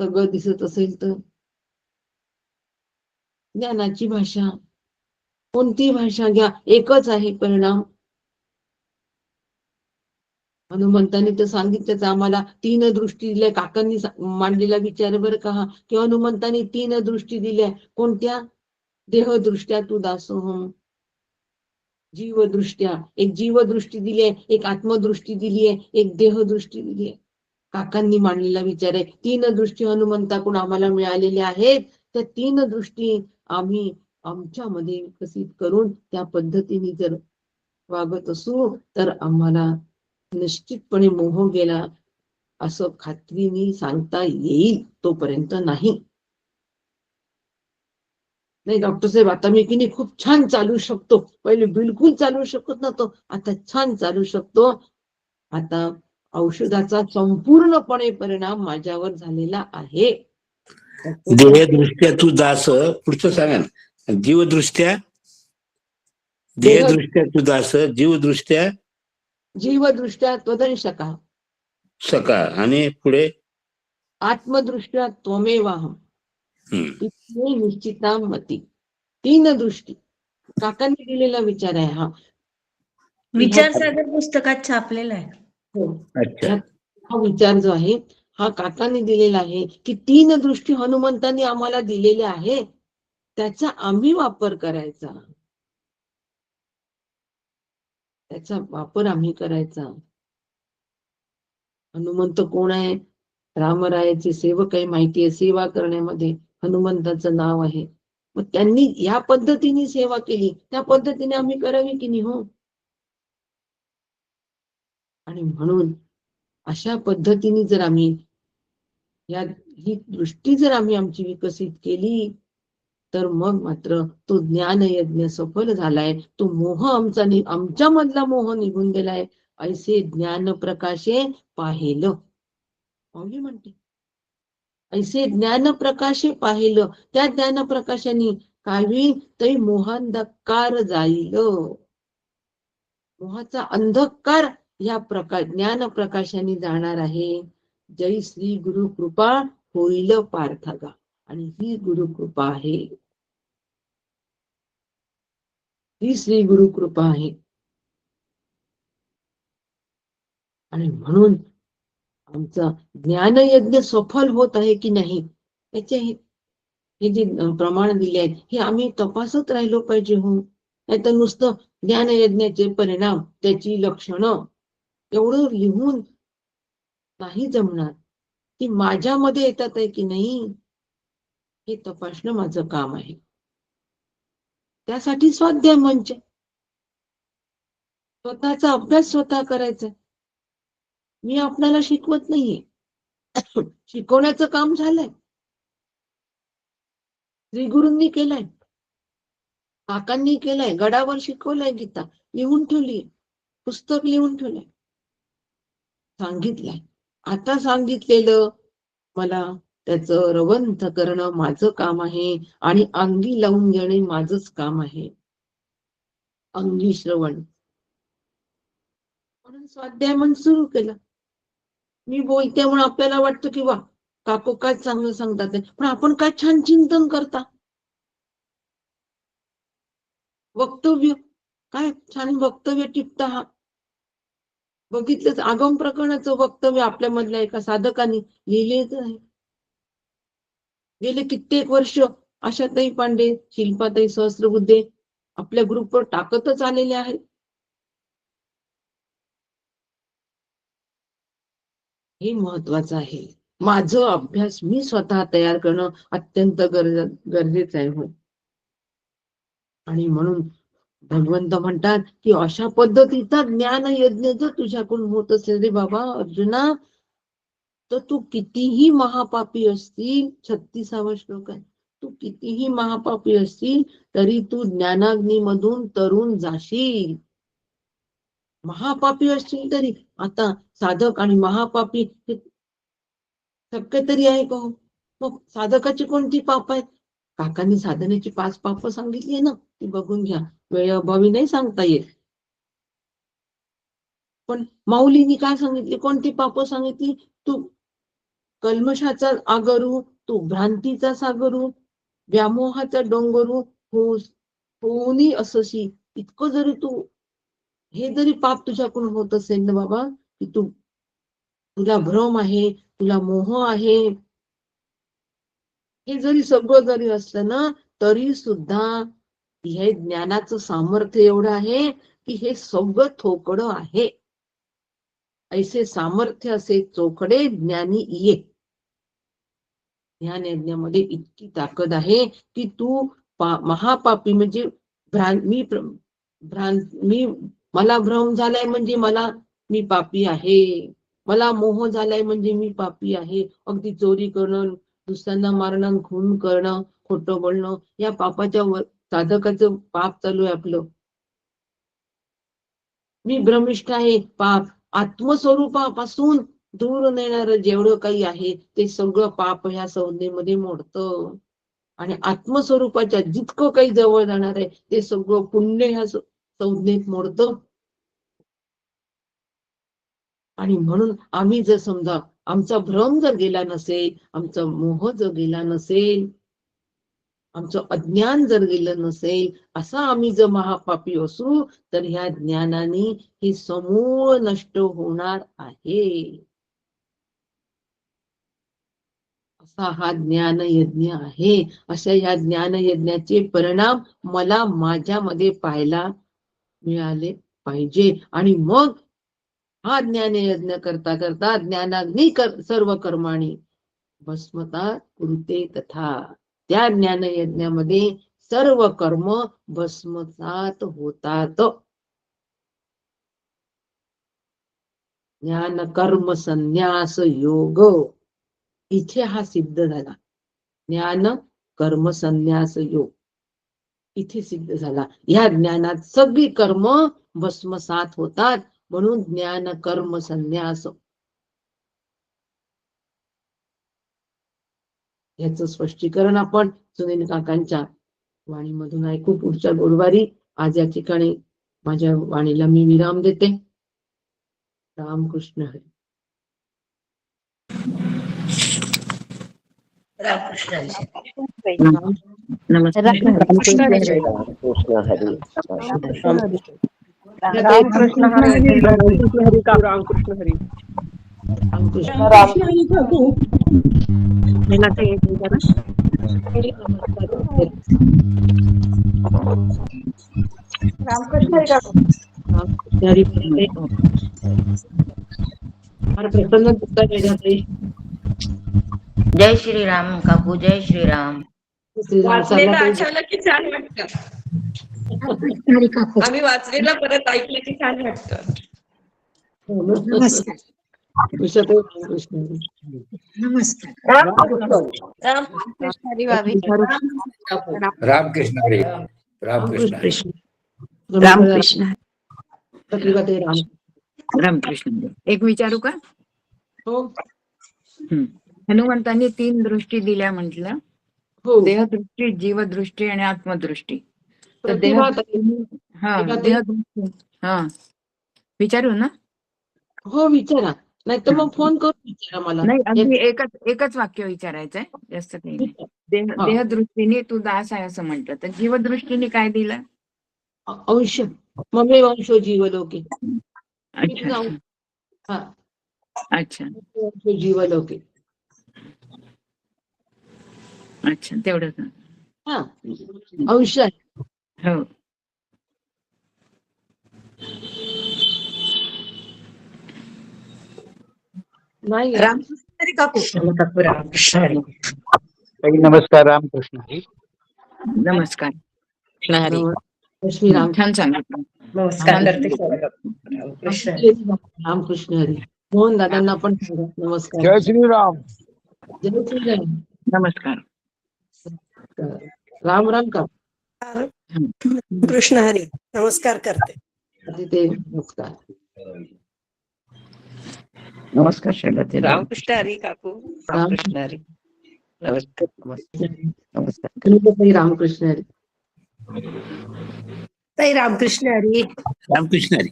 सगळं दिसत असेल तर ज्ञानाची भाषा, कोणती भाषा घ्या एकच आहे परिणाम. हनुमंतांनी तर सांगितलंच आम्हाला, तीन दृष्टी दिल्या. काकांनी मांडलेला विचार बरं का, की हनुमंतांनी तीन दृष्टी दिल्या. कोणत्या? देहदृष्ट्या तू दासोहम, जीवदृष्ट्या एक जीवदृष्टी दिली आहे, एक आत्मदृष्टी दिली आहे, एक देहदृष्टी दिली आहे. काकांनी मांडलेला विचार आहे. तीन दृष्टी हनुमंताकडून आम्हाला मिळालेल्या आहेत. त्या तीन दृष्टी आम्ही आमच्यामध्ये विकसित करून त्या पद्धतीने जर वागत असू तर आम्हाला निश्चितपणे मोह गेला असं खात्रीने सांगता येईल. तोपर्यंत नाही. नाही डॉक्टर साहेब, आता मी की नाही खूप छान चालू शकतो, पहिले बिलकुल चालू शकत नव्हतो, आता छान चालू शकतो. आता औषधाचा संपूर्णपणे परिणाम माझ्यावर झालेला आहे. देहदृष्ट्या तू दास, पुढचं सांगा ना. जीवदृष्ट्या, देहदृष्ट्या तू दास, जीवदृष्ट्या जीवदृष्ट्या त्वदंशका, सका, आणि पुढे आत्मदृष्ट्या त्वमेवाहम, निश्चिता मती. तीन दृष्टी काकांनी दिलेला विचार आहे हा. विचार सागर पुस्तकात छापलेला आहे. हो, अच्छा. हा विचार जो आहे हा काकांनी दिलेला आहे की तीन दृष्टी हनुमंतांनी आम्हाला दिलेल्या आहे, त्याचा आम्ही वापर करायचा, त्याचा वापर आम्ही करायचा. हनुमंत कोण आहे? रामरायाचे सेवक आहे, माहिती आहे. सेवा करण्यामध्ये हनुमंताचं नाव आहे. मग त्यांनी या पद्धतीने सेवा केली, त्या पद्धतीने आम्ही करावी की नाही? हो. आणि म्हणून अशा पद्धतीने जर आम्ही ही दृष्टी जर आम्ही आमची विकसित केली तर मग मात्र तो ज्ञान यज्ञ सफल झालाय. तो मोह आमच्या मधला मोह निघून गेलाय. ऐसे ज्ञान प्रकाशे पाहिलं, पावली म्हणते, ऐसे ज्ञान प्रकाशे पाहिलं. त्या ज्ञान प्रकाशाने काय होईल? तै मोहांधकार जाईल. मोहाचा अंधकार या ज्ञान प्रकाशाने जाणार आहे. जय श्री गुरु कृपा होईल पार्थगा. आणि ही गुरु कृपा आहे, ही श्री गुरु कृपा आहे. आणि म्हणून आमचा ज्ञानयज्ञ सफल होत आहे की नाही त्याचे हे जे प्रमाण दिले आहेत हे आम्ही तपासत राहिलो पाहिजे. हो, नाही तर नुसतं ज्ञानयज्ञाचे परिणाम, त्याची लक्षणं एवढं लिहून नाही जमणार. की माझ्यामध्ये येतात आहे की नाही हे तपासणं माझं काम आहे. त्यासाठी स्वाध्याय मंच, स्वतःचा अभ्यास स्वतः करायचा. मी आपल्याला शिकवत नाहीये. शिकवण्याचं काम झालंय. श्रीगुरूंनी केलंय, काकांनी केलंय, गडावर शिकवलंय, गीता लिहून ठेवली, पुस्तक लिहून ठेवलंय, सांगितलंय. आता सांगितलेलं मला त्याचं रवंथ करणं माझं काम आहे आणि अंगी लावून घेणे माझंच काम आहे. अंगी श्रवण म्हणून स्वाध्याय मन सुरू केलं. मी बोलते म्हणून आपल्याला वाटतं की वा काकू काय चांगलं सांगतात ते, पण आपण काय छान चिंतन करता. वक्तव्य काय छान वक्तव्य टिपता. हा बघितलंच आगम प्रकरणाचं वक्तव्य आपल्या मधल्या एका साधकांनी लिहिलेच आहे. गेले कित्येक वर्ष आशाताई पांडे, शिल्पाताई सहस्त्रबुद्धे आपल्या ग्रुपवर टाकतच आलेले आहेत. हे महत्वाचं आहे. माझं अभ्यास मी स्वतः तयार करणं अत्यंत गरजेचं आहे. हो, आणि म्हणून भगवंत म्हणतात की अशा पद्धतीचा ज्ञान यज्ञ जर तुझ्याकडून होत असेल रे बाबा अर्जुना, तर तू कितीही महापापी असतील, 36वा श्लोक आहे, तू कितीही महापापी असतील तरी तू ज्ञानाग्नीमधून तरुण जाशील. महापापी असतील तरी. आता साधक आणि महापापी हे शक्य तरी आहे का? मग साधकाची कोणती पाप आहेत? काकांनी साधनेची 5 पाप सांगितली ना, ती बघून घ्या. वेळेअभावी नाही सांगता येत. पण माऊलींनी काय सांगितली, कोणती पाप सांगितली? तू कल्मशाचा आगरू, तू भ्रांतीचा सागरू, व्यामोहाचा डोंगरू होऊनी असशी. इतकं जरी तू हे जरी पाप तुझ्याकडून होत असेल ना बाबा, की तुला भ्रम आहे, तुला मोह आहे, हे जरी सगळं जरी असलं ना, तरी सुद्धा हे ज्ञानाचं सामर्थ्य एवढं आहे की हे सगळं थोकडं आहे. ऐसे सामर्थ्य असे चोखडे ज्ञानी ये. ज्ञान यज्ञामध्ये इतकी ताकद आहे की तू महापापी म्हणजे मला भ्रम झालाय म्हणजे मी पापी आहे, मला मोह झालाय म्हणजे मी पापी आहे. अगदी चोरी करणं, दुसऱ्यांना मारणं, खून करणं, खोटं बोलणं, या पापाच्या साधकाचं पाप चालू आहे आपलं. मी भ्रमिष्ठ आहे, पाप. आत्मस्वरूपापासून दूर नेणारं जेवढं काही आहे ते सगळं पाप ह्या संज्ञेमध्ये मोडतं. आणि आत्मस्वरूपाच्या जितकं काही जवळ जाणार आहे ते सगळं पुण्य ह्या संज्ञेत मोडतं. आणि म्हणून आम्ही जर समजा आमचा भ्रम जर गेला नसेल, आमचा मोह जर गेला नसेल, आमचं अज्ञान जर गेलं नसेल, असा आम्ही जर महापापी असू तर ह्या ज्ञानाने हे समूळ नष्ट होणार आहे. असा हा ज्ञान यज्ञ आहे. अशा या ज्ञान यज्ञाचे परिणाम मला माझ्यामध्ये पाहायला मिळाले पाहिजे. आणि मग हा ज्ञान यज्ञ करता करता ज्ञानाग्नी सर्व कर्माणी भस्मता कुरुते तथा. त्या ज्ञान यज्ञामध्ये सर्व कर्म भस्मसात होतात. ज्ञान कर्म संन्यास योग इथे हा सिद्ध झाला. ज्ञान कर्म संन्यास योग इथे सिद्ध झाला. या ज्ञानात सगळी कर्म भस्मसात होतात. म्हणून ज्ञान कर्म संन्यास याचं स्पष्टीकरण आपण सुनील काकांच्या वाणीमधून ऐकू पुढच्या गुरुवारी. आज या ठिकाणी माझ्या वाणीला मी विराम देते. रामकृष्ण हरी. रामकृष्ण हरी. नमस्कार. रामकृष्ण हरी. रामकृष्ण हरी. रामकृष्ण हरी. जय श्रीराम काकू, जय श्रीराम. श्रीराम. वाचलेलं आठवलं की छान वाटतं. रामकृष्ण काकू. आम्ही वाचलेला परत ऐकलं की छान वाटतं. नमस्कार. उषाताई रामकृष्ण हरी. नमस्कार. रामकृष्ण हरी बाबी. रामकृष्ण हरी. रामकृष्ण हरी. रामकृष्ण. प्रतिभाताई रामकृष्ण. रामकृष्ण. एक विचारू का? हो हनुमंतांनी 3 दृष्टी दिल्या म्हटलं, हो देहदृष्टी, जीवदृष्टी आणि आत्मदृष्टी. तर प्रतिभाताई देहदृष्टी विचारू ना? हो विचारा, नाही तर मग फोन करून विचारा मला. नाही, अगदी एकच वाक्य विचारायचंय, जास्त काही नाही. हा. देहदृष्टीने तू दास आहे असं म्हटलं, तर जीवदृष्टीने काय दिलं? अंश ममे वंशो जीवलोके. अच्छा हा अच्छा वंशो जीवलोके. अच्छा, तेवढंच. हा अंश आहे. हो. नाही रामकृष्ण हरी काकू. रामकृष्ण हरी. नमस्कार. रामकृष्ण हरी. नमस्कार. हरी. लक्ष्मी राम छान सांगितलं. नमस्कार करते सर्व. रामकृष्ण हरी. रामकृष्ण हरी. मोहन दादांना पण सांगा नमस्कार. जय श्रीराम. जय श्रीराम. नमस्कार. राम राम का कृष्ण हरी. नमस्कार करते. ते नमस्कार. नमस्कार शैलते. रामकृष्ण हरी काकू. रामकृष्ण हरी. नमस्कार. नमस्कार. प्रतिभाताई रामकृष्ण हरी. ताई रामकृष्ण हरी. रामकृष्ण हरी.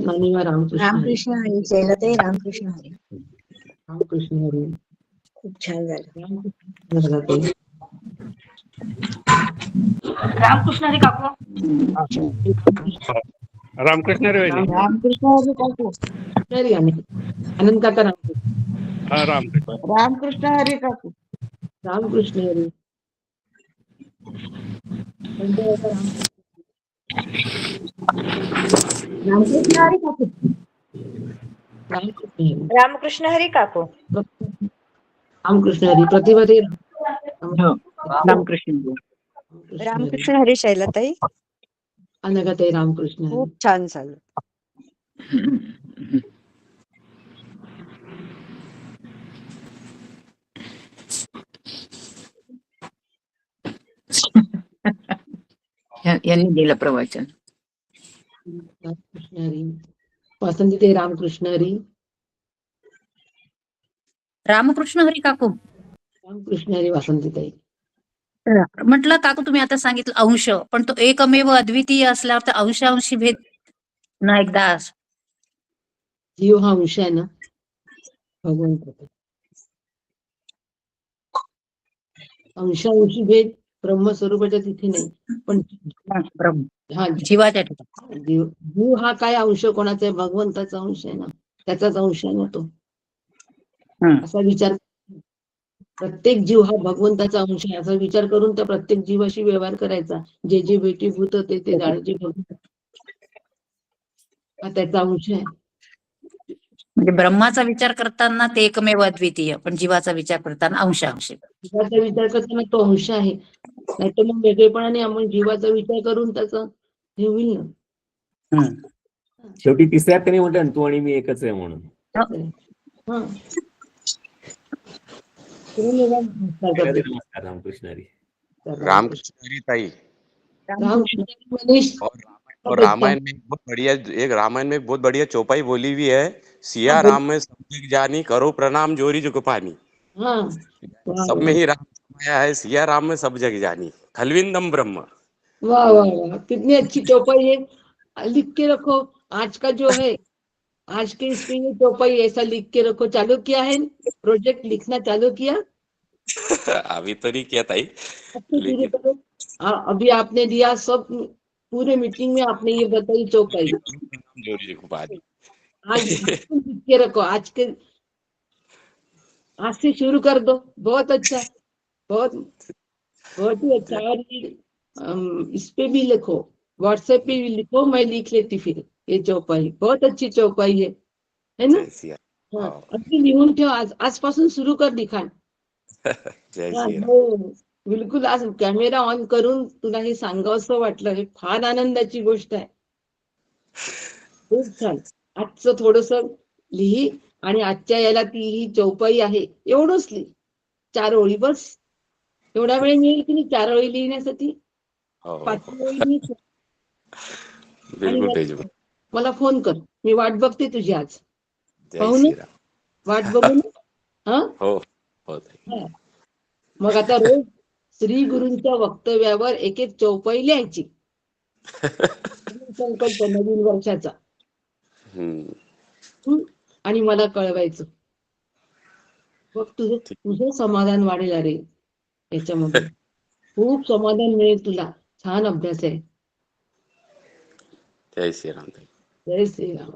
मानिवा रामकृष्ण हरी. रामकृष्ण हरी. शैलताई रामकृष्ण हरी. रामकृष्ण हरी. खूप छान झालं. रामकृष्ण रामकृष्ण हरी काकू. रामकृष्ण हरी. रामकृष्ण हरी काकू. हरी आनंद काका रामकृष्ण. रामकृष्ण हरी काकू. रामकृष्ण हरी. रामकृष्ण हरी काकू. रामकृष्ण हरी. रामकृष्ण हरी काकू. रामकृष्ण हरी. प्रतिभाताई हो. रामकृष्ण. रामकृष्ण हरी. शैलताई अनघाताई रामकृष्ण हरी. खूप छान झालं. यांनी दिलं प्रवचन. रामकृष्ण हरी. वासंतीताई रामकृष्ण हरी. रामकृष्ण हरी काकू. रामकृष्ण हरी. वासंतीताई. म्हटलं काकू तुम्ही आता सांगितलं अंश, पण तो एकमेव अद्वितीय असल्यावर तर अंशांशी भेद ना एकदा जीव हा अंश आहे ना भगवंत. अंशांशी भेद ब्रह्मस्वरूपाच्या तिथे नाही, पण हा जीवाच्या ठिकाणी. जीव हा काय अंश कोणाचा आहे? भगवंताचा अंश आहे ना, त्याचाच अंश आहे ना तो. असा विचार, प्रत्येक जीव हा भगवंताचा अंश आहे असा विचार करून त्या प्रत्येक जीवाशी व्यवहार करायचा. जे जे भेटीभूत ते जाणचे भगवंत हा त्याचा अंश आहे. म्हणजे ब्रह्माचा विचार करताना ते एकमेव अद्वितीय, पण जीवाचा विचार करताना अंशांशी. जीवाचा विचार करताना तो अंश आहे, नाही तर मग वेगळेपणाने आपण जीवाचा विचार करून त्याचा हे होईल ना. शेवटी तिसऱ्यात त्यांनी म्हटलं तू आणि मी एकच आहे म्हणून. हा नमस्कार. रामकृष्ण हरी. रामकृष्ण हरी ताई. रामकृष्ण मनीष. और रामायण में बहुत बढ़िया, एक रामायण में बहुत बढ़िया चौपाई बोली हुई है, सिया राम में सब जग जानी, करो प्रणाम जोरी जुग पानी। सब में ही राम समाया है, सिया राम में सब जग जानी, खलविंदम ब्रह्म। वाह वाह वाह, कितनी अच्छी चौपाई है। लिख के रखो, आज का जो है, आज के इसमें ये चौपाई ऐसा लिख के रखो। चालू किया है प्रोजेक्ट, लिखना चालू किया? अभी तो नहीं किया ताई, लेकिन अभी आपने दिया, सब पूरे मीटिंग में आपने ये बताई चौपाई। जोरी जुग पानी। आज लिख के रखो, आज से शुरू कर दो। बहुत अच्छा, बहुत बहुत ही अच्छा। और इस पे भी लिखो, व्हाट्सएप पे भी लिखो, मैं लिख लेती फिर। ये चौपाई बहुत अच्छी चौपाई है ना? हाँ, अगदी लिहून ठेव, आजपासून सुरू कर लिखाण. जय श्री राम. हो, बिलकुल आज कॅमेरा ऑन करून तुला हे सांगावंसं वाटलं. हे फार आनंदाची गोष्ट आहे. खूप छान. आजचं थोडस लिही आणि आजच्या याला ती ही चौपाई आहे एवढंच लिही. 4 ओळी बस. एवढा वेळ मिळेल की नाही 4 ओळी लिहिण्यासाठी? हो, 5 ओळी लिही. बिलकुल भेजू. मला फोन कर. मी वाट बघते तुझी आज. जय पाहू ना? श्रीराम. वाट बघू ना? हा? हो हो ताई. मग आता रोज श्री गुरूंच्या वक्तव्यावर एक एक चौपाई लिहायची. संकल्प नवीन वर्षाचा. हम्म. आणि मला कळवायचं. मग तुझं समाधान वाढेल अरे याच्यामध्ये. खूप समाधान मिळेल तुला. छान अभ्यास आहे. जय श्रीराम ताई. जय श्रीराम.